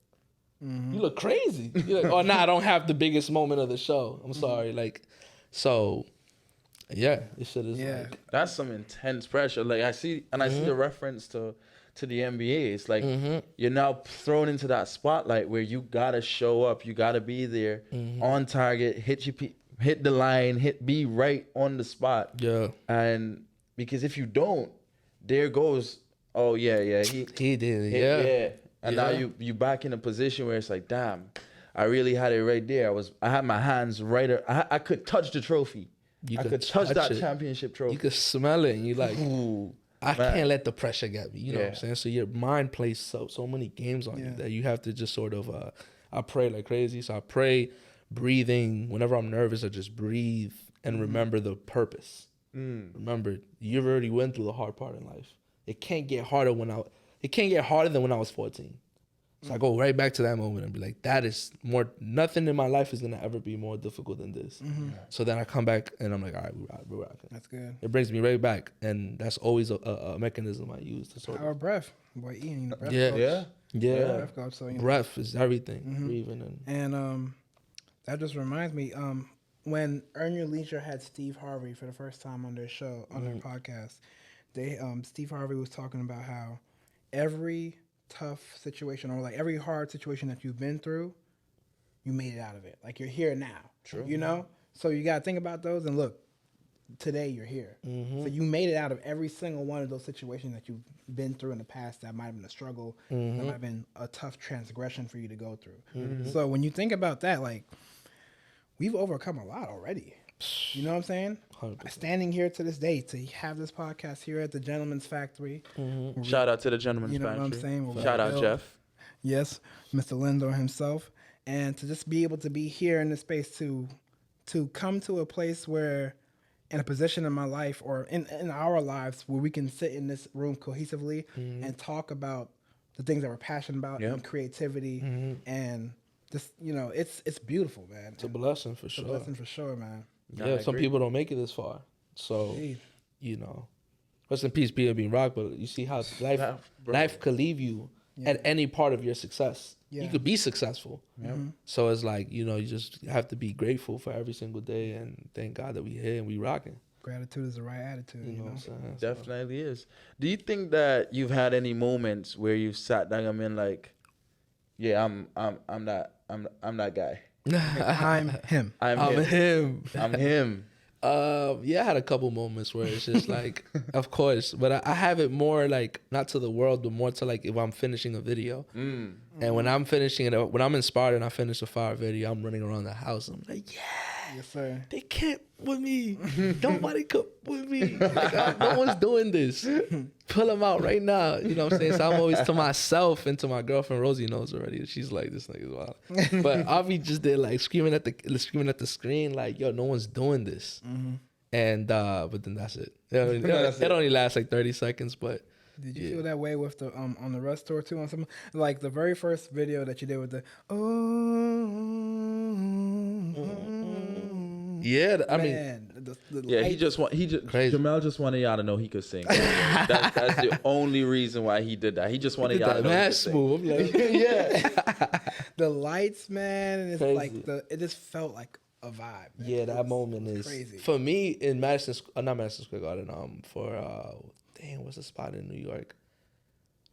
You look crazy. You're like, oh, nah, I don't have the biggest moment of the show. I'm sorry. Like, so, yeah, this shit is like. That's some intense pressure. Like, I see the reference to the NBA. It's like you're now thrown into that spotlight where you gotta show up, you gotta be there on target, hit the line, be right on the spot. Yeah. And because if you don't, there goes, oh yeah, he did, yeah. And now you back in a position where it's like, damn, I really had it right there. I had my hands right. I could touch the trophy. I could touch that championship trophy. You could smell it, and you like. Ooh. I can't let the pressure get me, you know what I'm saying? So your mind plays so many games on you that you have to just sort of, I pray like crazy. So I pray, breathing, whenever I'm nervous, I just breathe and remember the purpose. Remember, you've already went through the hard part in life. It can't get harder than when I was 14. So I go right back to that moment and be like, nothing in my life is going to ever be more difficult than this. So then I come back and I'm like, all right, we're rocking. That's good. It brings me right back. And that's always a mechanism I use to sort of. Our breath. Boy, Ian, breath coach. Yeah. Breath coach, so, breath is everything. Breathing and that just reminds me, when Earn Your Leisure had Steve Harvey for the first time on their show, on their podcast, Steve Harvey was talking about how every tough situation or like every hard situation that you've been through, you made it out of it. Like you're here now. True. You know? So you got to think about those and look, today you're here. So you made it out of every single one of those situations that you've been through in the past that might have been a struggle, that might have been a tough transgression for you to go through. So when you think about that, like we've overcome a lot already. You know what I'm saying? 100%. Standing here to this day to have this podcast here at the Gentleman's Factory. Shout out to the Gentleman's Factory. You know what I'm saying? Shout out Jeff. Yes, Mr. Lindor himself. And to just be able to be here in this space to come to a place where in a position in my life or in our lives where we can sit in this room cohesively and talk about the things that we're passionate about and creativity and just, it's beautiful, man. It's a blessing for sure. It's a blessing for sure, man. Yeah, some people don't make it this far. So, rest in peace, B.A.B. Rock, but you see how life could leave you at any part of your success. Yeah. You could be successful. So it's like, you just have to be grateful for every single day and thank God that we here and we rocking. Gratitude is the right attitude, you know what I'm saying? Definitely is. Do you think that you've had any moments where you've sat down and been like, yeah, I'm that guy. I'm him. I'm him. I'm him. Yeah, I had a couple moments where it's just like, of course, but I have it more like not to the world, but more to like if I'm finishing a video, and when I'm finishing it, when I'm inspired and I finish a fire video, I'm running around the house. I'm like, yes, sir. They can't with me. Nobody could with me. Like, no one's doing this. Pull them out right now. You know what I'm saying? So I'm always to myself and to my girlfriend. Rosie knows already. She's like, this nigga's wild. But Avi just did like screaming at the screen, like, yo, no one's doing this. And but then that's it. It only lasts like 30 seconds, but. Did you feel that way with the on the Russ tour too? On some like the very first video that you did with the yeah, I mean, Jamell just wanted y'all to know he could sing. That's the only reason why he did that. He just wanted y'all to know he could sing. Move. I'm like, the lights, man, and it's crazy. Like it just felt like a vibe. Man. Yeah, that moment is crazy for me in not Madison Square Garden. What's the spot in New York?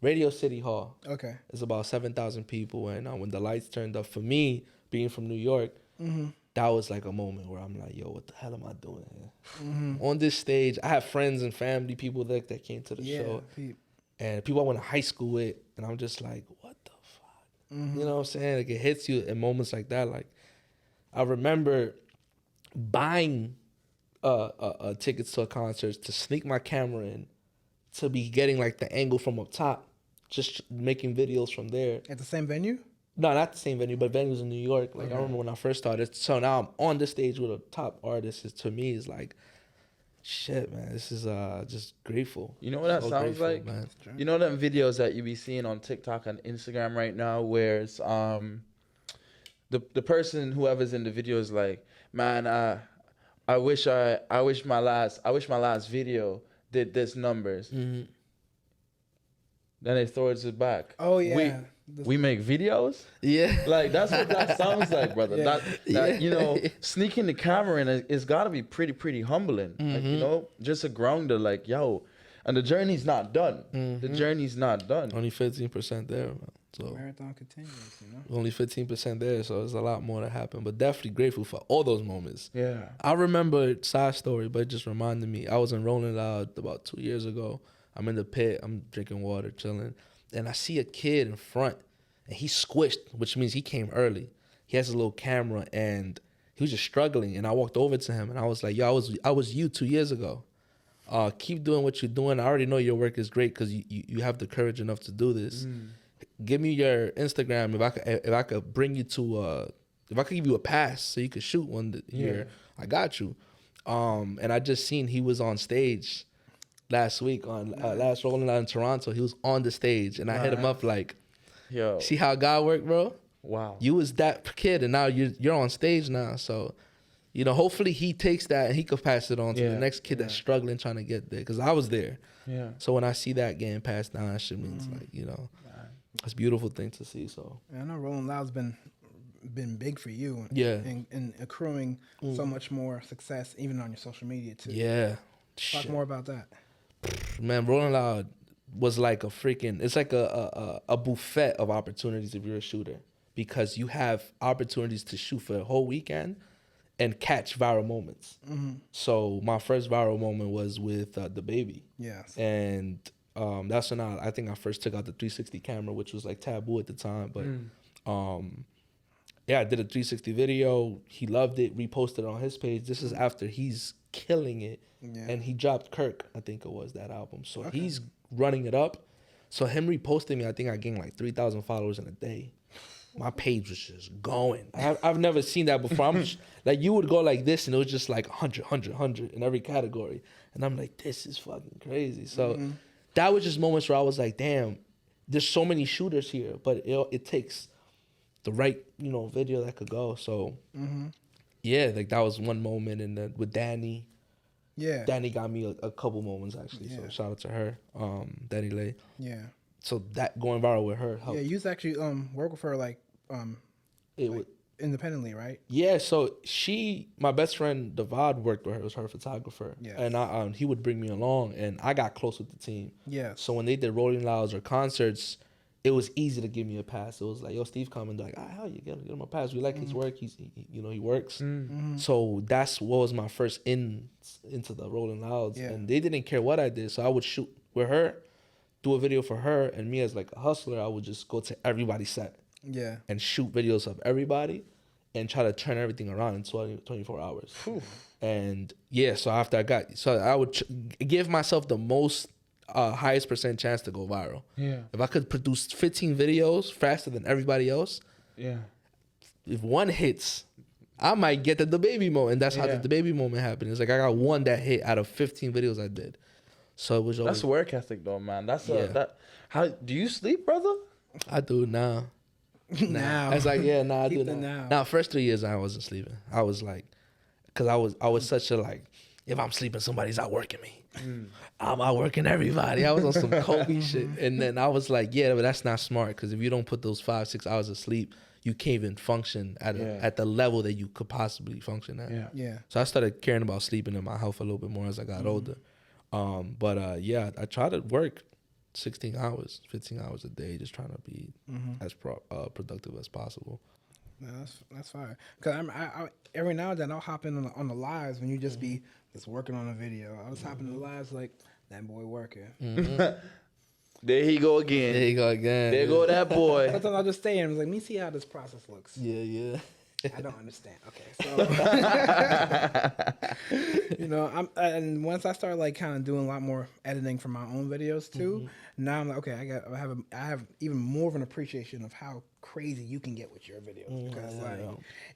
Radio City Hall. Okay. It's about 7,000 people, and when the lights turned up, for me, being from New York, that was like a moment where I'm like, yo, what the hell am I doing here? On this stage, I have friends and family, people that came to the show, and people I went to high school with, and I'm just like, what the fuck? You know what I'm saying? Like, it hits you in moments like that. Like, I remember buying tickets to a concert to sneak my camera in, to be getting like the angle from up top, just making videos from there. At the same venue? No, not the same venue, but venues in New York. Like, I remember when I first started. So now I'm on the stage with a top artist. To me, is like, shit, man. This is just grateful. You know what that sounds grateful, like? Man. You know them videos that you be seeing on TikTok and Instagram right now, where it's the person, whoever's in the video, is like, man, I wish my last video did this numbers. Then they throw it back. Oh yeah. We make videos? Yeah. Like, that's what that sounds like, brother. That you know, sneaking the camera in, it's got to be pretty humbling. Like, you know, just a grounder, like, yo, and the journey's not done. The journey's not done. Only 15% there, man. So Marathon continues, you know? only 15% there, so there's a lot more to happen. But definitely grateful for all those moments. Yeah. I remember, side story, but it just reminded me. I was in Rolling Loud about 2 years ago. I'm in the pit. I'm drinking water, chilling. And I see a kid in front, and he's squished, which means he came early. He has a little camera, and he was just struggling. And I walked over to him, and I was like, yo, I was you 2 years ago. Keep doing what you're doing. I already know your work is great because you have the courage enough to do this. Give me your Instagram if I could bring you to if I could give you a pass so you could shoot one year. I got you. And I just seen he was on stage last week on last Rolling Out in Toronto. He was on the stage, and I hit him up like, yo, see how God worked, bro? Wow. You was that kid, and now you're on stage now. So, you know, hopefully he takes that and he could pass it on to the next kid that's struggling trying to get there. Because I was there. Yeah. So when I see that getting passed down, that shit means like, you know, it's a beautiful thing to see. So I know Rolling Loud's been big for you. And accruing so much more success even on your social media too. Yeah. Talk more about that. Man, Rolling Loud was like it's like a buffet of opportunities if you're a shooter, because you have opportunities to shoot for a whole weekend and catch viral moments. So my first viral moment was with the baby. Yes. And that's when I think I first took out the 360 camera, which was like taboo at the time. But I did a 360 video. He loved it, reposted it on his page. This is after he's killing it. Yeah. And he dropped Kirk, I think it was, that album. So he's running it up. So him reposting me, I think I gained like 3,000 followers in a day. My page was just going. I've never seen that before. I'm just, like, you would go like this, and it was just like 100 in every category. And I'm like, this is fucking crazy. So that was just moments where I was like, damn, there's so many shooters here, but it takes the right, you know, video that could go. So yeah, like that was one moment. And then with Danny. Yeah, Danny got me a couple moments actually. Yeah. So shout out to her, Danny Lay. Yeah. So that going viral with her helped. Yeah, you used to actually work with her like independently, right? Yeah. So my best friend Devad worked with her. Was her photographer. Yeah. And he would bring me along, and I got close with the team. Yeah. So when they did Rolling Louds or concerts, it was easy to give me a pass. It was like, yo, Steve coming, like, hell, you get him a pass. We like his work. He works. So that's what was my first into the Rolling Louds. Yeah. And they didn't care what I did. So I would shoot with her, do a video for her, and me as like a hustler, I would just go to everybody's set. Yeah. And shoot videos of everybody and try to turn everything around in 24 hours. Whew. And yeah, so after I would give myself the most highest % chance to go viral. Yeah. If I could produce 15 videos faster than everybody else, if one hits, I might get the baby moment. And that's how the baby moment happened. It's like I got one that hit out of 15 videos I did. So it was always, that's work ethic though, man. How do you sleep, brother? I do now. Now. I was like, I do now. Now, first 3 years I wasn't sleeping. I was like, because I was such a like, if I'm sleeping, somebody's outworking me. I'm outworking everybody. I was on some Kobe shit. And then I was like, but that's not smart, because if you don't put those 5-6 hours of sleep, you can't even function at the level that you could possibly function at. Yeah. So I started caring about sleeping and my health a little bit more as I got older. I try to work 16 hours, 15 hours a day, just trying to be as productive as possible. No, that's fine. Cause I every now and then I'll hop in on the lives when you just be just working on a video. I was hopping in the lives like that boy working. There he go again. There you go again. There go that boy. Sometimes I'll just stay and I'm like, let me see how this process looks. Yeah. I don't understand. Okay, so and once I start like kind of doing a lot more editing for my own videos too, now I'm like, okay, I have even more of an appreciation of how crazy you can get with your videos because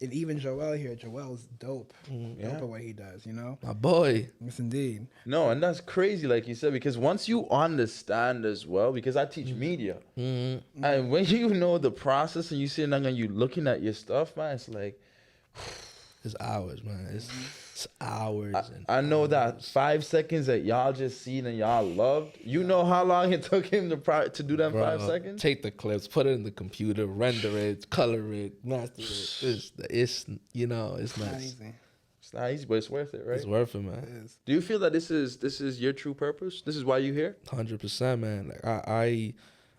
and even Joel's dope, dope at what he does, you know. My boy. Yes, indeed. No, and that's crazy, like you said, because once you understand as well, because I teach media, and when you know the process and you sitting down and you looking at your stuff, man, it's like it's hours, man. It's hours. I know that 5 seconds that y'all just seen and y'all loved. You know how long it took him to do that in 5 seconds? Take the clips, put it in the computer, render it, color it, master it. It's nuts. Not easy. It's not easy, but it's worth it, right? It's worth it, man. It is. Do you feel that this is your true purpose? This is why you here? 100%, man. Like I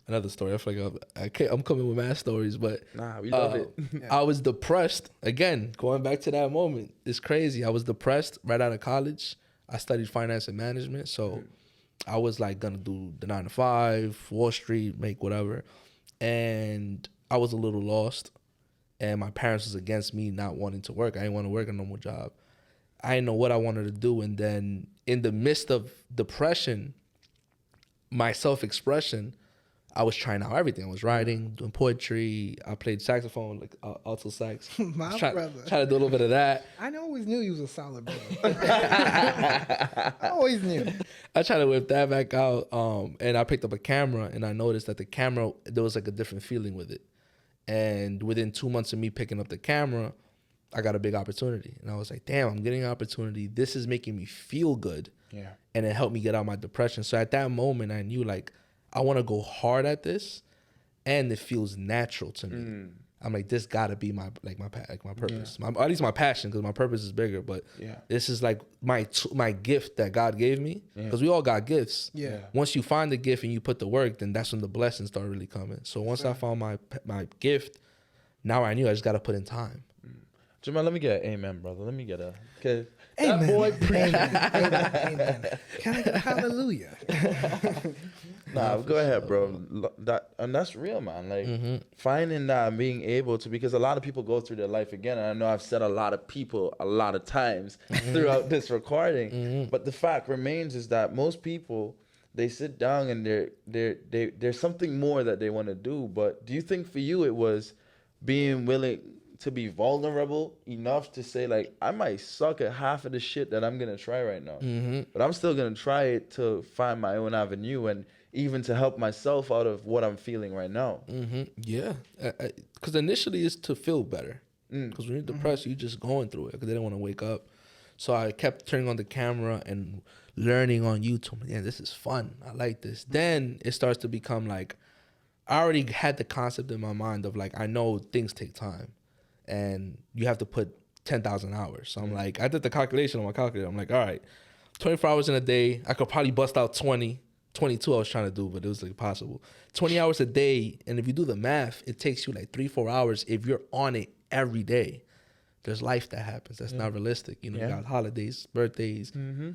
another story. I feel like I'm coming with mad stories, but Nah, we love it. I was depressed. Again, going back to that moment, it's crazy. I was depressed right out of college. I studied finance and management, so I was like gonna do the 9 to 5, Wall Street, make whatever, and I was a little lost. And my parents was against me not wanting to work. I didn't want to work a normal job. I didn't know what I wanted to do. And then in the midst of depression, my self-expression, I was trying out everything. I was writing, doing poetry. I played saxophone, like alto sax. My brother. Trying to do a little bit of that. I always knew you was a solid brother. I always knew. I tried to whip that back out. And I picked up a camera, and I noticed that the camera, there was like a different feeling with it. And within 2 months of me picking up the camera, I got a big opportunity. And I was like, damn, I'm getting an opportunity. This is making me feel good. Yeah. And it helped me get out of my depression. So at that moment, I knew, like, I want to go hard at this, and it feels natural to me. I'm like, this got to be my purpose. At least my passion, because my purpose is bigger. But this is like my gift that God gave me, because we all got gifts. Yeah. Once you find the gift and you put the work, then that's when the blessings start really coming. So once I found my gift, now I knew I just got to put in time. Jamell, let me get an amen, brother. Let me get a... Okay. Amen. That boy Amen. Can I get a hallelujah? Nah, go ahead, bro. That's real, man. Like finding that and being able to, because a lot of people go through their life again. And I know I've said a lot of people a lot of times throughout this recording, but the fact remains is that most people, they sit down and there's something more that they want to do. But do you think for you it was being willing to be vulnerable enough to say, like, I might suck at half of the shit that I'm gonna try right now, but I'm still gonna try it to find my own avenue and even to help myself out of what I'm feeling right now? Yeah, because initially it's to feel better. Because when you're depressed, you're just going through it because they don't want to wake up. So I kept turning on the camera and learning on YouTube. Yeah, this is fun. I like this. Then it starts to become like, I already had the concept in my mind of like, I know things take time. And you have to put 10,000 hours. So I'm like, I did the calculation on my calculator. I'm like, all right, 24 hours in a day. I could probably bust out 20, 22 I was trying to do, but it was like possible. 20 hours a day. And if you do the math, it takes you like 3-4 hours if you're on it every day. There's life that happens. That's not realistic. You know, you got holidays, birthdays.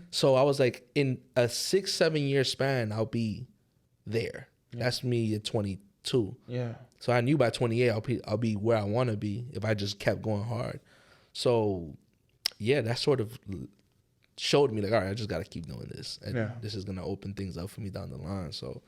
So I was like, in a 6-7 year span, I'll be there. That's me at 22. Yeah. So I knew by 28, I'll be where I want to be if I just kept going hard. So, yeah, that sort of showed me, like, all right, I just got to keep doing this. And this is going to open things up for me down the line. So,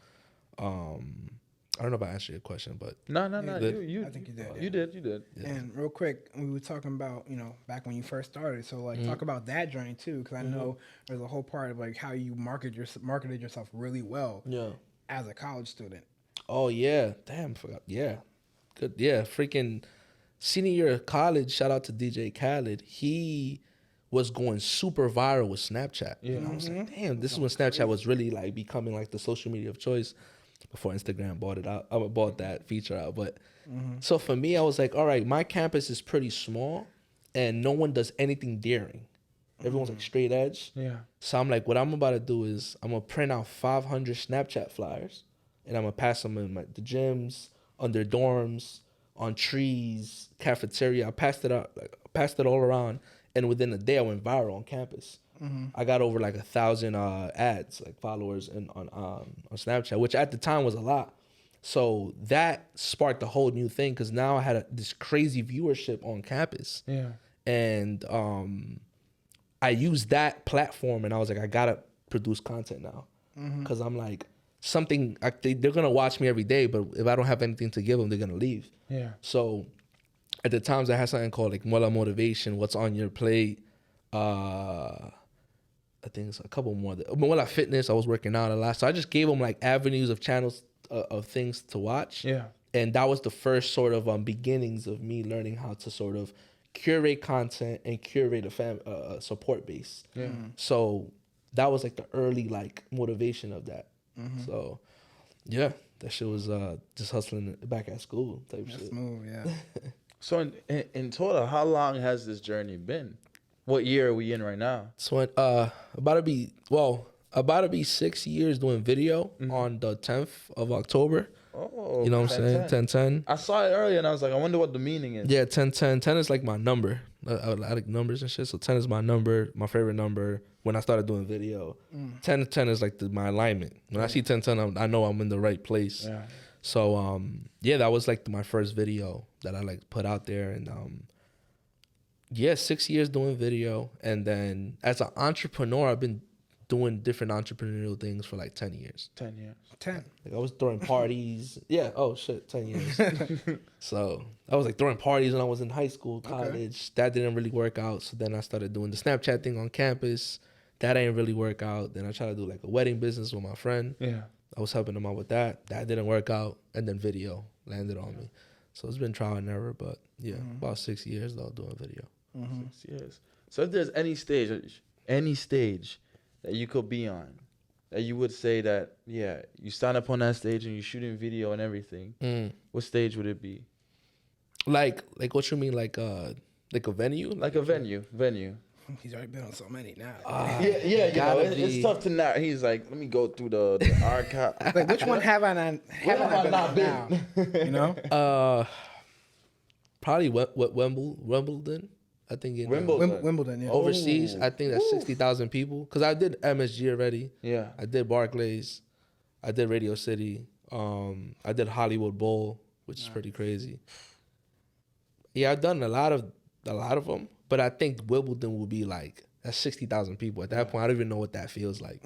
I don't know if I answered your question, but... No. I think you did. You did. Yeah. And real quick, we were talking about, you know, back when you first started. So, like, talk about that journey, too, because I know there's a whole part of, like, how you marketed yourself really well as a college student. Oh, yeah. Damn, I forgot. Yeah. Good. Yeah, freaking senior year of college, shout out to DJ Khaled. He was going super viral with Snapchat. Yeah. And I was like, damn, this is when Snapchat was really, like, becoming, like, the social media of choice before Instagram bought it out. I bought that feature out. But so for me, I was like, all right, my campus is pretty small, and no one does anything daring. Everyone's like straight edge. Yeah. So I'm like, what I'm about to do is I'm gonna print out 500 Snapchat flyers, and I'm gonna pass them in the gyms, under dorms, on trees, cafeteria. I passed it out, passed it all around, and within a day I went viral on campus. I got over like 1,000 ads, like followers, on Snapchat, which at the time was a lot. So that sparked a whole new thing because now I had this crazy viewership on campus. Yeah. And I used that platform, and I was like, I gotta produce content now, because I'm like, they're gonna watch me every day, but if I don't have anything to give them, they're gonna leave. Yeah. So at the times I had something called like Muela Motivation, What's on Your Plate. I think it's a couple more. Muela Fitness, I was working out a lot, so I just gave them like avenues of channels of things to watch. Yeah. And that was the first sort of beginnings of me learning how to sort of curate content and curate a support base. Yeah. So that was like the early like motivation of that. So yeah, that shit was just hustling back at school type That's shit. smooth, yeah. So in total, how long has this journey been? What year are we in right now? So about to be 6 years doing video on the 10th of October. Oh, You know what I'm saying? 10-10. I saw it earlier and I was like, I wonder what the meaning is. Yeah, 10-10. 10 is like my number. I like numbers and shit. So 10 is my number, my favorite number when I started doing video. 10 is like my alignment. When I see 10-10, I know I'm in the right place. Yeah. So yeah, that was like my first video that I like put out there. And 6 years doing video. And then as an entrepreneur, I've been doing different entrepreneurial things for like 10 years. 10 years. 10. Like I was throwing parties. Yeah. Oh shit. 10 years. So I was like throwing parties when I was in high school, college. Okay. That didn't really work out. So then I started doing the Snapchat thing on campus. That didn't really work out. Then I tried to do like a wedding business with my friend. Yeah. I was helping him out with that. That didn't work out. And then video landed on me. So it's been trial and error. But yeah, about 6 years though doing video. 6 years. So if there's any stage that you could be on, that you would say that, yeah, you stand up on that stage and you're shooting video and everything, what stage would it be? Like what you mean? Like a venue? Like a venue. He's already been on so many now. Yeah, you know, Gotta it's be. tough to not. He's like, let me go through the archive. Like, which one have I not been on now? You know? Probably Wimbledon. I think in Wimbledon. Wimbledon, yeah. overseas, Ooh. I think that's 60,000 people. Cause I did MSG already. Yeah. I did Barclays. I did Radio City. I did Hollywood Bowl, which is pretty crazy. Yeah, I've done a lot of them, but I think Wimbledon will be like that's 60,000 people. At that point, I don't even know what that feels like.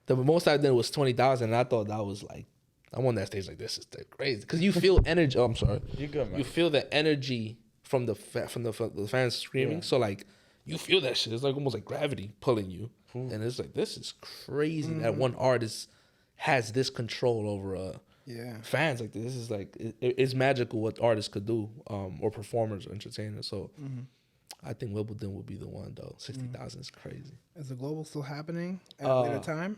The most I did was 20,000, and I thought that was like I'm on that stage like this is crazy because you feel energy. Oh, I'm sorry. You're good, man. You feel the energy from the fans screaming. Yeah. So like you feel that shit. It's like almost like gravity pulling you, and it's like this is crazy that one artist has this control over fans. Like this is like it's magical what artists could do, or performers or entertainers. So I think Wimbledon would be the one though. 60,000 is crazy. Is the global still happening at a later time?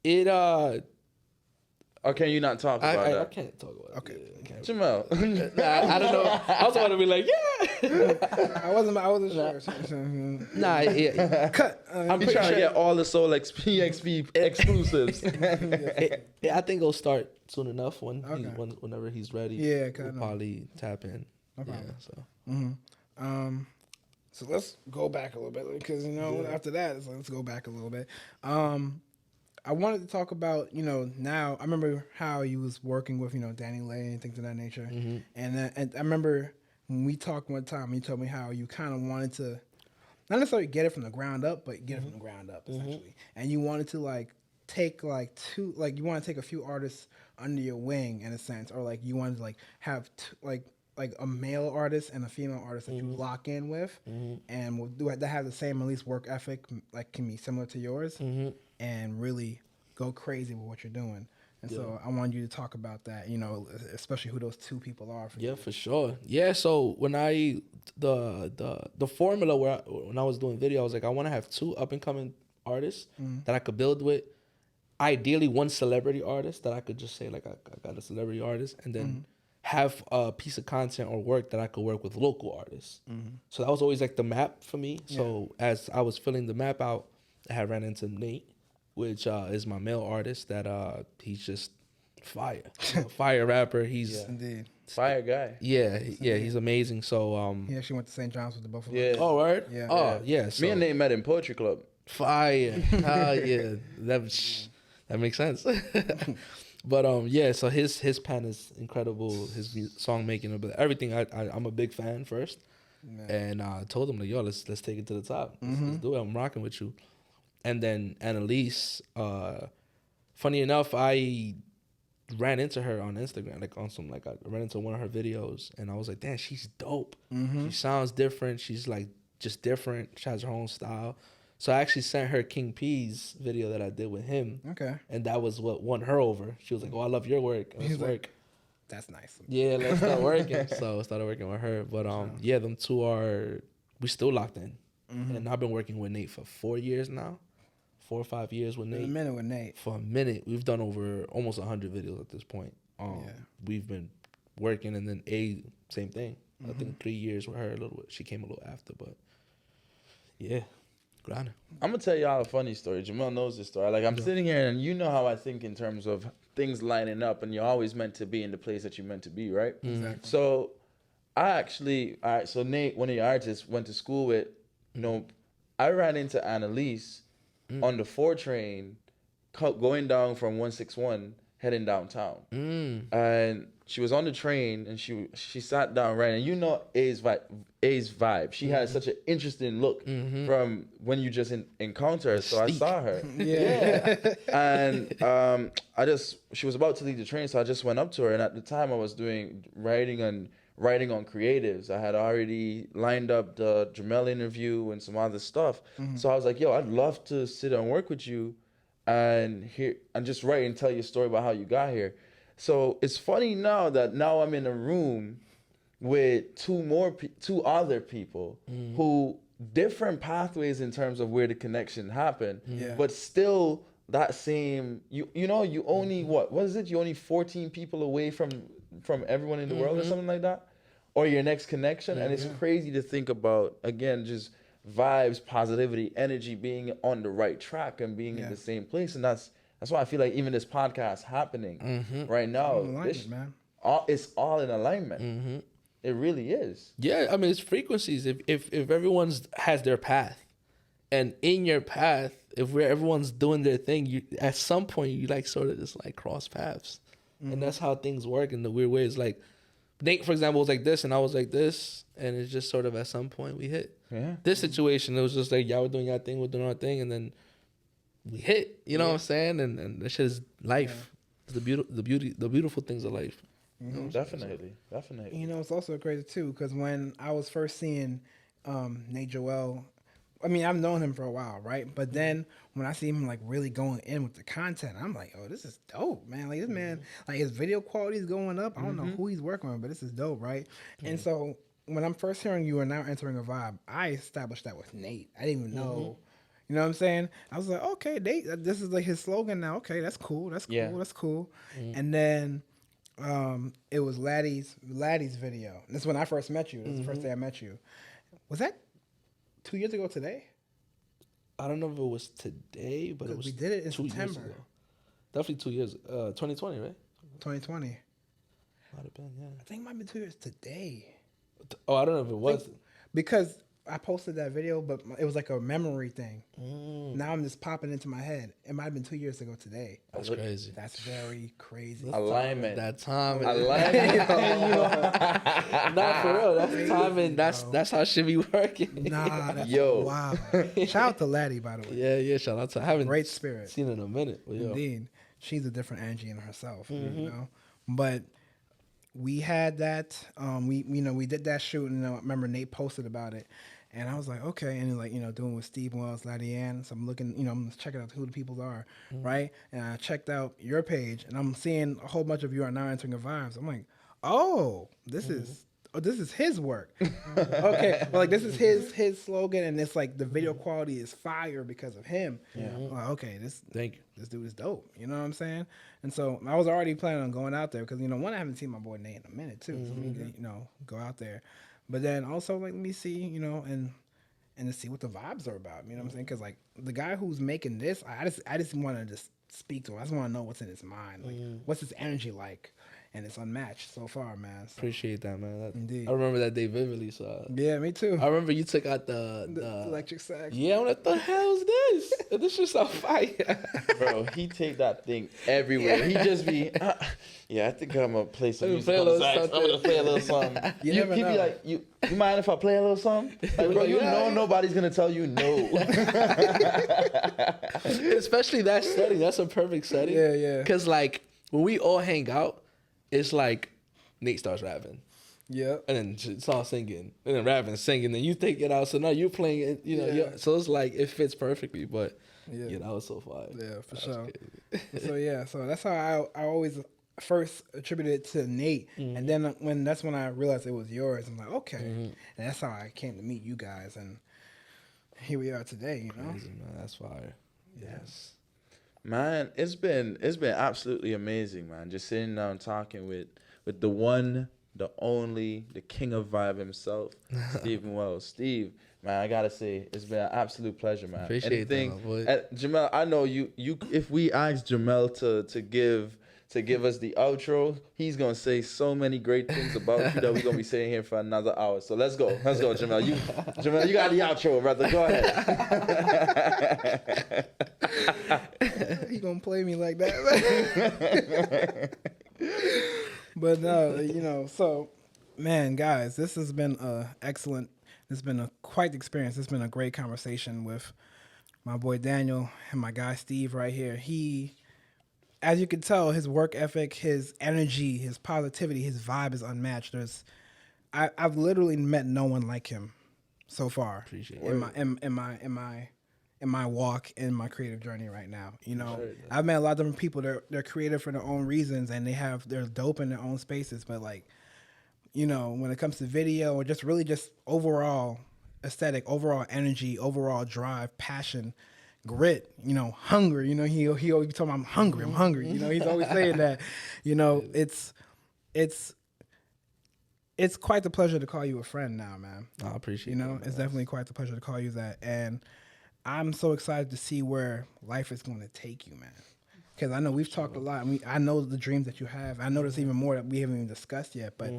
It Or can you not talk about I that? can't talk about it. Okay. Jamell. I don't know. I was about to be like, yeah. I wasn't sure. Nah, Cut. I'm trying to get all the Soul Exp exclusives. I think it'll start soon enough Okay. whenever he's ready. Yeah, we'll kind of. probably tap in. No Yeah, problem. so So let's go back a little bit because after that, let's go back a little bit. I wanted to talk about now. I remember how you was working with Danny Lay and things of that nature, and I remember when we talked one time. You told me how you kind of wanted to not necessarily get it from the ground up, but get it from the ground up essentially, and you wanted to take you want to take a few artists under your wing in a sense, or you wanted to have a male artist and a female artist that you lock in with, and will do that have the same at least work ethic, can be similar to yours, and really go crazy with what you're doing. And so I wanted you to talk about that, especially who those two people are for you. yeah, for sure. Yeah, so when the formula when I was doing video, I was like, I want to have two up and coming artists that I could build with. Ideally, one celebrity artist that I could just say I got a celebrity artist, and then have a piece of content or work that I could work with local artists. So that was always like the map for me. So as I was filling the map out, I had ran into Nate, which is my male artist that he's just fire. Fire rapper. He's Indeed. Fire guy. yeah, he's amazing. So He actually went to St. John's with the Buffalo. Yeah. oh word? Yeah. Oh yeah. So, Me and Nate met in Poetry Club. fire. Yeah. That makes sense. But yeah, so his pen is incredible. His song making, but everything. I'm a big fan first, and I told him like, yo, let's take it to the top. Let's do it. I'm rocking with you. And then Annalise, funny enough, I ran into her on Instagram, like on some like I ran into one of her videos, and I was like, damn, she's dope. She sounds different. She's like just different. She has her own style. So I actually sent her King P's video that I did with him. Okay. And that was what won her over. She was like, oh, I love your work. Let's He's like, work. That's nice. Yeah, let's start working. So I started working with her. But yeah, them two we still locked in. And I've been working with Nate for 4 years now. 4 or 5 years with In a Nate. minute with Nate. For a minute. We've done over almost 100 videos at this point. We've been working, and then same thing. I think 3 years with her a little bit. She came a little after, but yeah. Grinding. I'm gonna tell y'all a funny story. Jamell knows this story. Like I'm sitting here, and you know how I think in terms of things lining up, and you're always meant to be in the place that you're meant to be, right? Exactly. So I actually, all right. So Nate, one of your artists, went to school with. I ran into Annalise on the 4 train, going down from 161, heading downtown, and she was on the train, and she sat down, right, and you know A's vibe. She had such an interesting look from when you just encounter her. So I saw her. And she was about to leave the train, so I just went up to her. And at the time I was doing writing on creatives. I had already lined up the Jamell interview and some other stuff. So I was like, yo, I'd love to sit and work with you and just write and tell you a story about how you got here. So it's funny now that I'm in a room with two other people who different pathways in terms of where the connection happened, but still that same you only what is it? You only 14 people away from everyone in the world or something like that, or your next connection, and it's crazy to think about, again, just vibes, positivity, energy, being on the right track and being in the same place. And that's why I feel like even this podcast happening right now, it's all in alignment. It really is. Yeah, I mean, it's frequencies. If everyone's has their path, and in your path, if everyone's doing their thing, you at some point you like sort of just like cross paths, and that's how things work in the weird ways. Like Nate, for example, was like this, and I was like this, and it's just sort of at some point we hit. Yeah. This situation, it was just like y'all were doing your thing, we're doing our thing, and then we hit. You know what I'm saying? And that shit is life. It's the beautiful things of life. Definitely. You know, it's also crazy too, because when I was first seeing Nate Joel, I mean, I've known him for a while, right? But then when I see him like really going in with the content, I'm like, oh, this is dope, man. Like this man, like his video quality is going up. I don't know who he's working with, but this is dope, right? And so when I'm first hearing you are now entering a vibe, I established that with Nate. I didn't even know. You know what I'm saying? I was like, okay, Nate, this is like his slogan now. Okay, that's cool. That's cool. That's cool. And then it was Laddie's video. This is when I first met you. This is the first day I met you. Was that 2 years ago today? I don't know if it was today, but it was we did it in 2 September. years ago. Definitely 2 years. 2020, right? 2020. Might have been, yeah. I think it might have been 2 years today. Oh, I don't know if it was. Because I posted that video, but it was like a memory thing. Now I'm just popping into my head. It might have been 2 years ago today. That's crazy. That's very crazy. Alignment. That time. Alignment. Not for real. That's timing. That's how shit be working. Nah, that's Yo. wow. Shout out to Laddie, by the way. Yeah. Shout out to. I haven't Great spirit. seen in a minute. But Indeed. She's a different energy in herself, you know? But we had that, we did that shoot, and I remember Nate posted about it. And I was like, okay. And like, doing with Steve Muelz, Laddie Ann. So I'm looking, I'm checking out who the people are, right? And I checked out your page, and I'm seeing a whole bunch of you are now entering the vibes. I'm like, oh, this is oh, this is his work. Okay, well, like this is his slogan, and it's like the video quality is fire because of him. Yeah. Like, okay, Thank you. This dude is dope. You know what I'm saying? And so I was already planning on going out there because, you know, one, I haven't seen my boy Nate in a minute too. So we can, you know, go out there. But then also, like, let me see, you know, and to see what the vibes are about. You know what I'm saying? Because, like, the guy who's making this, I just want to just speak to him. I just want to know what's in his mind. Like, what's his energy like? And it's unmatched so far, man. So, Appreciate that, man. Indeed. I remember that day vividly. So yeah, me too. I remember you took out the electric sax. Yeah, what the hell is this? This shit's on fire. Bro, he take that thing everywhere. He just be, yeah, I think I'm gonna play some music. Play a on the little sax. I'm something. gonna play a little something. You He never be know. like, you mind if I play a little something? Like, bro, you know nobody's gonna tell you no. Especially that setting. That's a perfect setting. Yeah, yeah. Because, like, when we all hang out, it's like Nate starts rapping. Yep. And then it's all singing. And then rapping, singing. Then you take it out. So now you're playing it, you know. Yeah. So it's like, it fits perfectly. But, Yeah. that was so fire. Yeah, for sure. So yeah, so that's how I always first attributed it to Nate, and then that's when I realized it was yours. I'm like, okay, and that's how I came to meet you guys, and here we are today. You know, Crazy, man. That's fire. Yes. Man, it's been absolutely amazing, man. Just sitting down talking with the one, the only, the king of vibe himself, Steven Muela. Steve, man, I gotta say, it's been an absolute pleasure, man. Appreciate that, my boy. Jamell, I know you. If we ask Jamell to give us the outro, he's gonna say so many great things about you that we're gonna be sitting here for another hour. So let's go, Jamell. Jamell, you got the outro, brother. Go ahead. he gonna play me like that. But no, you know, so man, guys, this has been excellent. It's been quite the experience. It's been a great conversation with my boy Daniel and my guy Steve right here. He, as you can tell, his work ethic, his energy, his positivity, his vibe is unmatched. I've literally met no one like him so far. Appreciate in my walk in my creative journey right now. You know, I've met a lot of different people. They're creative for their own reasons, and they're dope in their own spaces. But, like, you know, when it comes to video or just really just overall aesthetic, overall energy, overall drive, passion, grit, you know, hunger, you know, he always be talking about, I'm hungry. You know, he's always saying that. You know, it's quite the pleasure to call you a friend now, man. I appreciate it. You know, it's definitely quite the pleasure to call you that. And I'm so excited to see where life is going to take you, man. Because I know we've talked a lot. I mean, I know the dreams that you have. I know there's even more that we haven't even discussed yet. But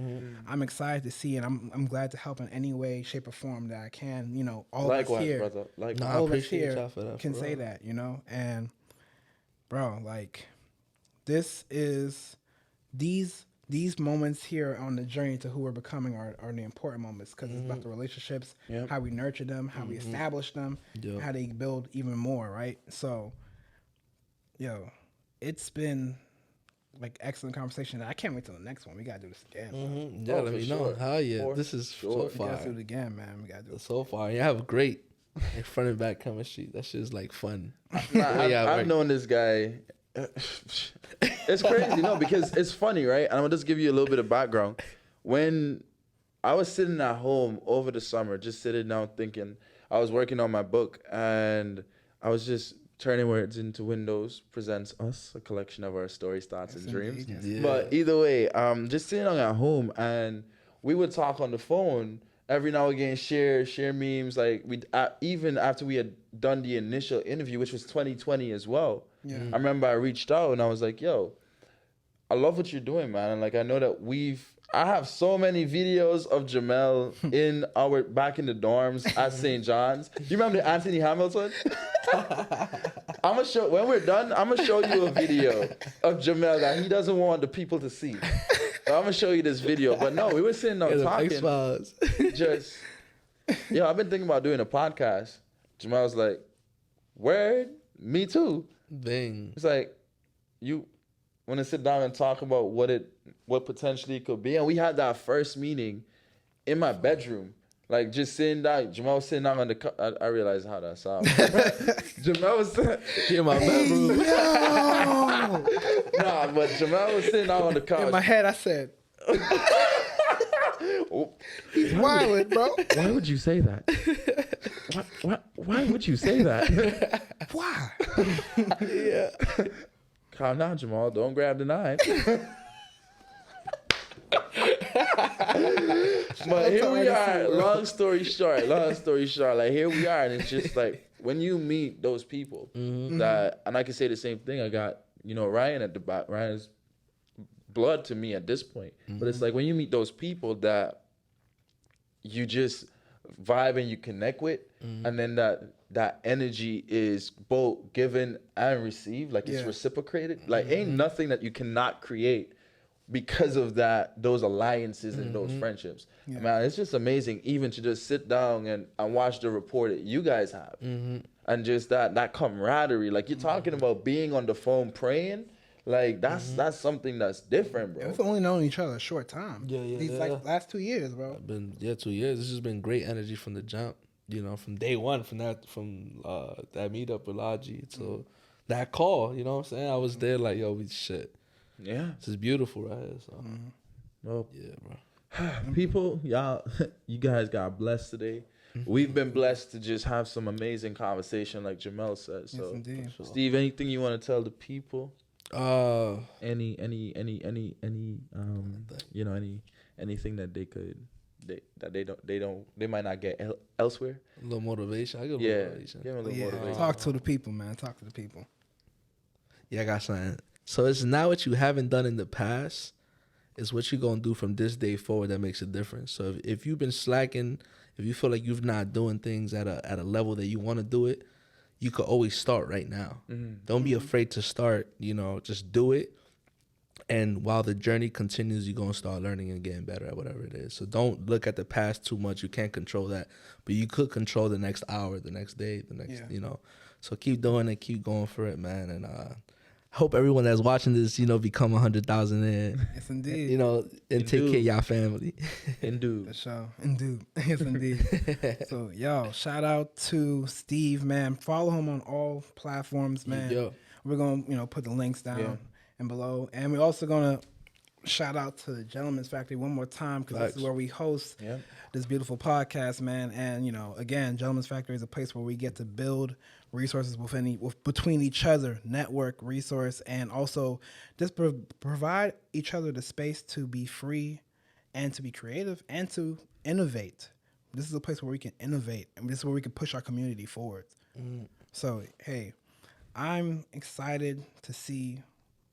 I'm excited to see, and I'm glad to help in any way, shape, or form that I can. You know, all of us here, brother. all of us here can say that. You know, and bro, like, this is these moments here on the journey to who we're becoming are the important moments, because it's about the relationships, how we nurture them, how we establish them, how they build even more, right? So, yo, it's been like excellent conversation. I can't wait till the next one. We gotta do this again. Yeah, let me know. Hell yeah, this is so far. We gotta do it again, man. We gotta do it so far. You have great front and back chemistry. That shit's like fun. I've known this guy. It's crazy, no, because it's funny, right? And I'm gonna just give you a little bit of background. When I was sitting at home over the summer, just sitting down thinking, I was working on my book, and I was just turning words into Windows presents us, a collection of our stories, thoughts, and dreams. Yes. But either way, just sitting down at home, and we would talk on the phone every now and again, share memes. Like, we even after we had done the initial interview, which was 2020 as well. Yeah. I remember I reached out and I was like, yo, I love what you're doing, man. And, like, I know that I have so many videos of Jamell back in the dorms at St. John's. You remember Anthony Hamilton? When we're done, I'm gonna show you a video of Jamell that he doesn't want the people to see. So I'm gonna show you this video. But no, we were sitting there talking. Just, I've been thinking about doing a podcast. Jamell was like, word? Me too. Bang. It's like, you want to sit down and talk about what potentially could be. And we had that first meeting in my bedroom. Like, just sitting down. Jamell was sitting down on the I realized how that sounds. Jamell was in my bedroom. Nah, but Jamell was sitting down on the couch. In my head, I said, He's wildin', bro. Why would you say that? Why would you say that? Why? Yeah. Calm down, Jamell. Don't grab the knife. But here we are. Long story short, like here we are, and it's just like when you meet those people that, and I can say the same thing. I got Ryan at the back. Ryan's blood to me at this point, but it's like when you meet those people that you just vibe and you connect with, and then that energy is both given and received, like it's reciprocated. Like ain't nothing that you cannot create because of those alliances and those friendships. Man, it's just amazing even to just sit down and watch the rapport that you guys have, and just that camaraderie. Like you're talking about being on the phone praying. Like that's something that's different, bro. We've only known each other a short time. These like last 2 years, bro. 2 years. This has been great energy from the jump. From day one, from that meetup with Logi to that call. You know what I'm saying? I was there like, yo, we shit. Yeah, this is beautiful right here. So, well, yeah, bro. People, y'all, you guys got blessed today. We've been blessed to just have some amazing conversation, like Jamell said. So, yes, indeed. Steve, anything you want to tell the people? Anything that they might not get elsewhere. A little motivation. I give motivation. Give them a little motivation. Talk to the people, man. Talk to the people. Yeah, I got something. So it's not what you haven't done in the past. It's what you're going to do from this day forward that makes a difference. So if you've been slacking, if you feel like you're not doing things at a level that you want to do it, you could always start right now. Don't be afraid to start, just do it. And while the journey continues, you're going to start learning and getting better at whatever it is. So don't look at the past too much. You can't control that. But you could control the next hour, the next day, the next, So keep doing it. Keep going for it, man. And hope everyone that's watching this, become 100,000 in. Yes, indeed. And take care of y'all family. Indeed. For sure. Indeed. Yes, indeed. So, yo, shout out to Steve, man. Follow him on all platforms, man. Yo. We're going to, put the links down and below. And we're also going to shout out to the Gentleman's Factory one more time because this is where we host this beautiful podcast, man. And, again, Gentleman's Factory is a place where we get to build resources between each other, network, resource, and also just provide each other the space to be free and to be creative and to innovate. This is a place where we can innovate, and this is where we can push our community forward. So, hey, I'm excited to see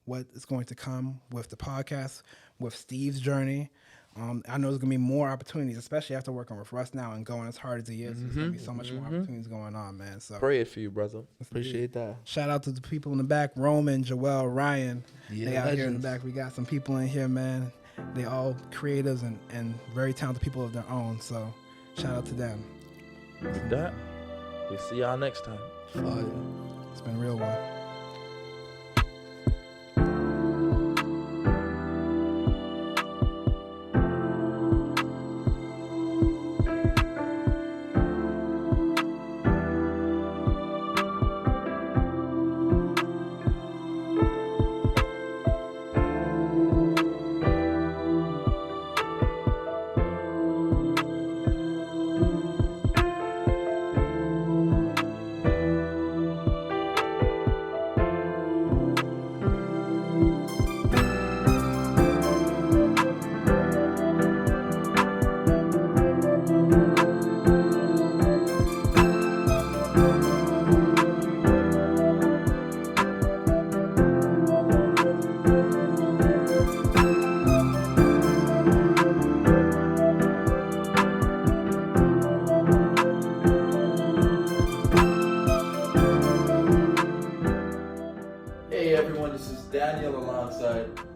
what is going to come with the podcast, with Steve's journey. I know there's going to be more opportunities, especially after working with Russ now and going as hard as he is. There's going to be so much more opportunities going on, man. So pray it for you, brother. Appreciate that. Shout out to the people in the back, Roman, Joel, Ryan. Yeah, they out here in the back. We got some people in here, man. They all creatives and very talented people of their own. So shout out to them. With that, we'll see y'all next time. Fire. It's been a real one.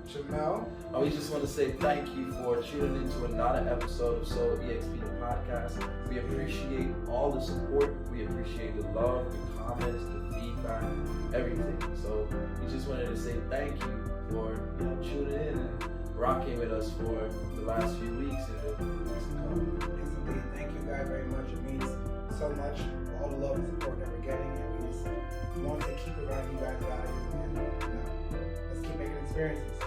Jamell. We just want to say thank you for tuning into another episode of Soul Exp The Podcast. We appreciate all the support. We appreciate the love, the comments, the feedback, everything. So we just wanted to say thank you for tuning in and rocking with us for the last few weeks and the weeks to come. Yes, indeed. Thank you guys very much. It means so much for all the love and support that we're getting, and we just want to keep around you guys out here, man. Let's keep making experiences.